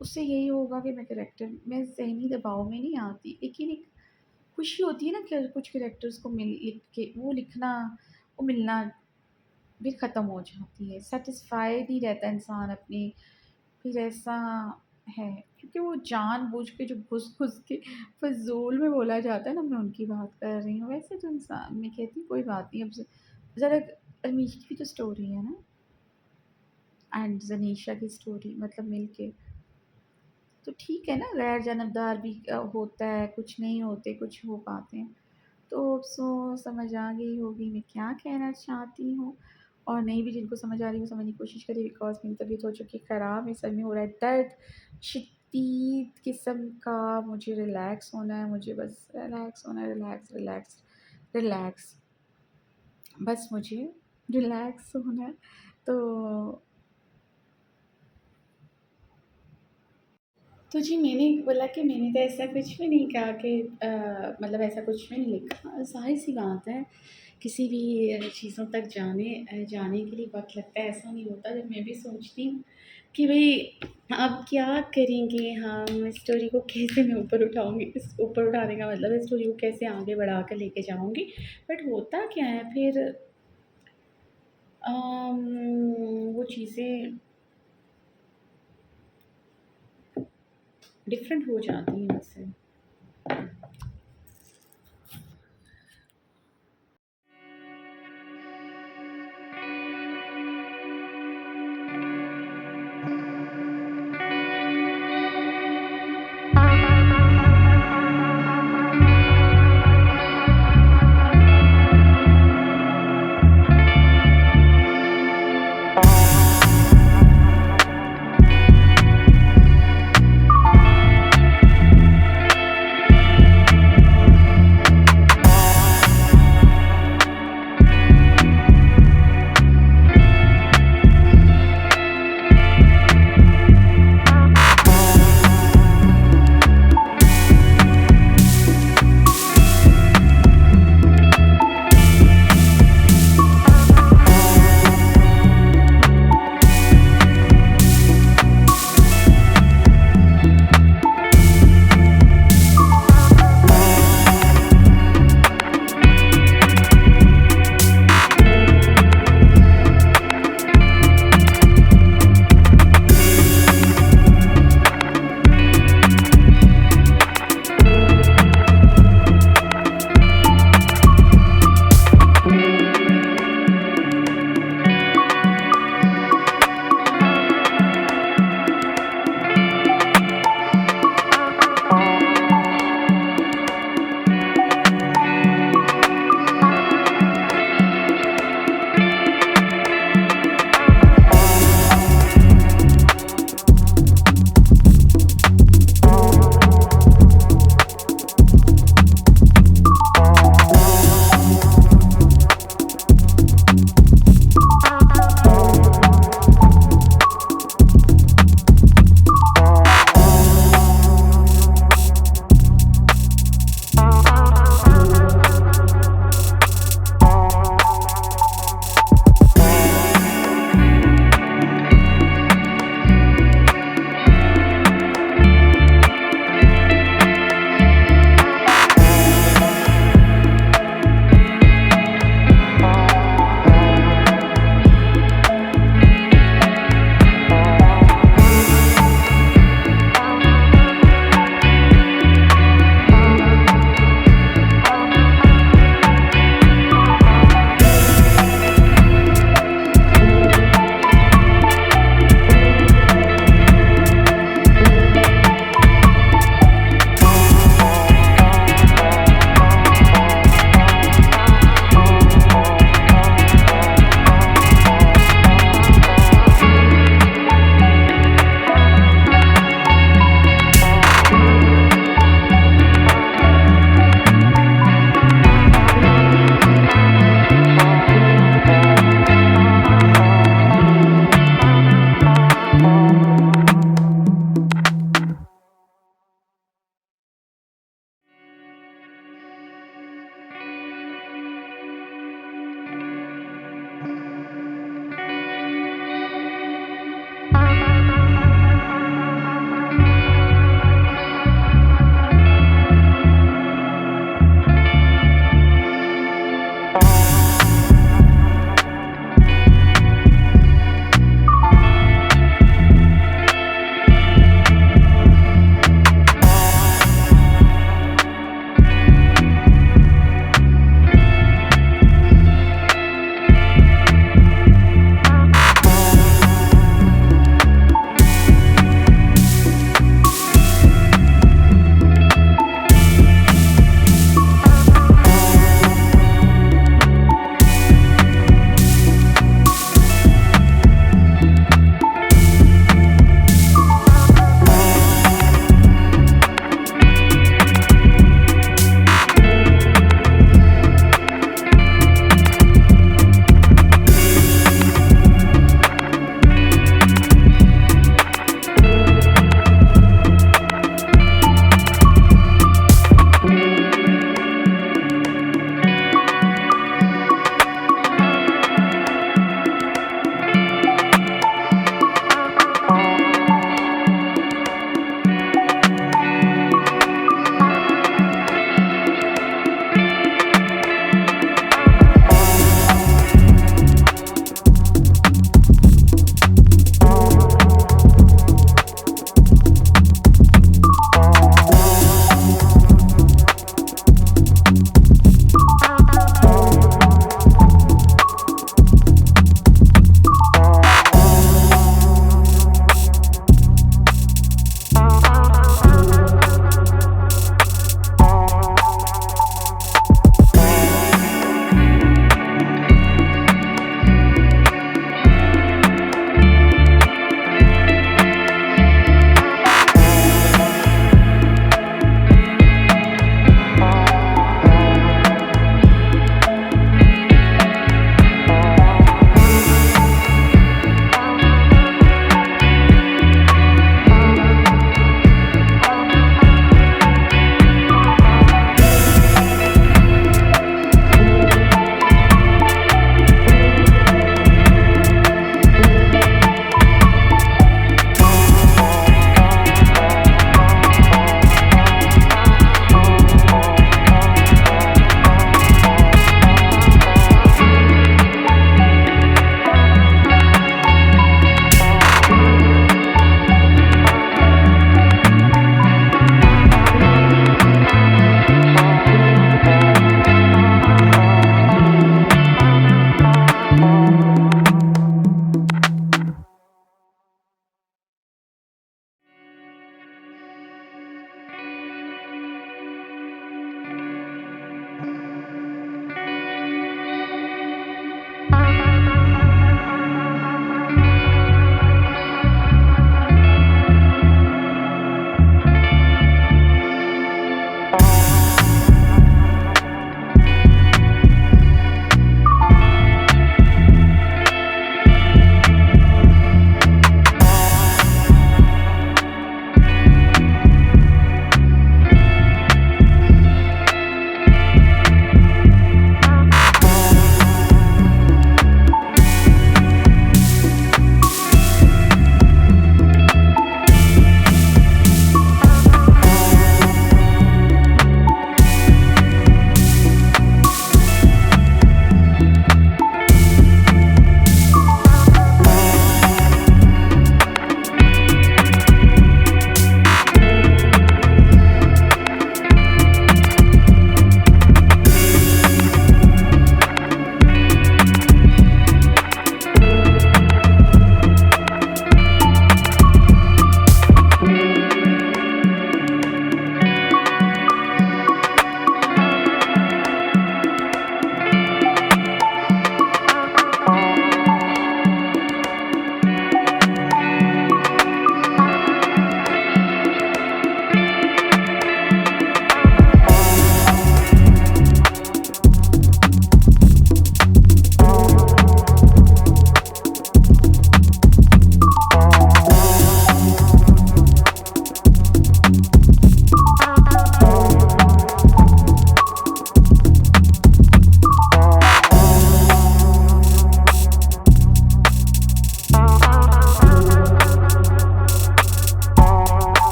उससे यही होगा कि मैं ज़हनी दबाव में नहीं आती, लेकिन एक खुशी होती है ना कि कुछ कैरेक्टर्स को मिल लिख के वो लिखना, वो मिलना भी ख़त्म हो जाती है, सैटिस्फाई नहीं रहता इंसान अपनी, फिर ऐसा है क्योंकि वो जानबूझ के जो घुस-घुस के फ़िज़ूल में बोला जाता है ना, मैं उनकी बात कर रही हूँ। वैसे तो इंसान मैं कहती हूँ कोई बात नहीं, अब ज़रा रमीश की भी तो स्टोरी है ना एंड ज़नीशा की स्टोरी मतलब मिलके, तो ठीक है ना, गैर जानबदार भी होता है, कुछ नहीं होते, कुछ हो पाते हैं। तो समझ आ गई होगी मैं क्या कहना चाहती हूँ और नहीं भी जिनको समझ आ रही है वो समझने की कोशिश करें बिकॉज़ मेरी तबीयत हो चुकी है ख़राब, मेरे सर में हो रहा है दर्द, शदीद किस्म का, मुझे रिलैक्स होना है, मुझे बस रिलैक्स होना है, रिलैक्स, रिलैक्स, रिलैक्स, बस मुझे रिलैक्स होना है। तो तो जी मैंने बोला कि मैंने तो ऐसा कुछ भी नहीं कहा कि मतलब ऐसा कुछ भी नहीं लिखा। ज़ाहिर-सी बात है, किसी भी चीज़ों तक जाने के लिए वक़्त लगता है, ऐसा नहीं होता। जब मैं भी सोचती हूँ कि भई अब क्या करेंगे हम, स्टोरी को कैसे मैं ऊपर उठाऊँगी, इस ऊपर उठाने का मतलब है स्टोरी को कैसे आगे बढ़ाकर लेके जाऊँगी। बट होता क्या है फिर अम, वो चीज़ें डिफ़रेंट हो जाती हैं मुझसे।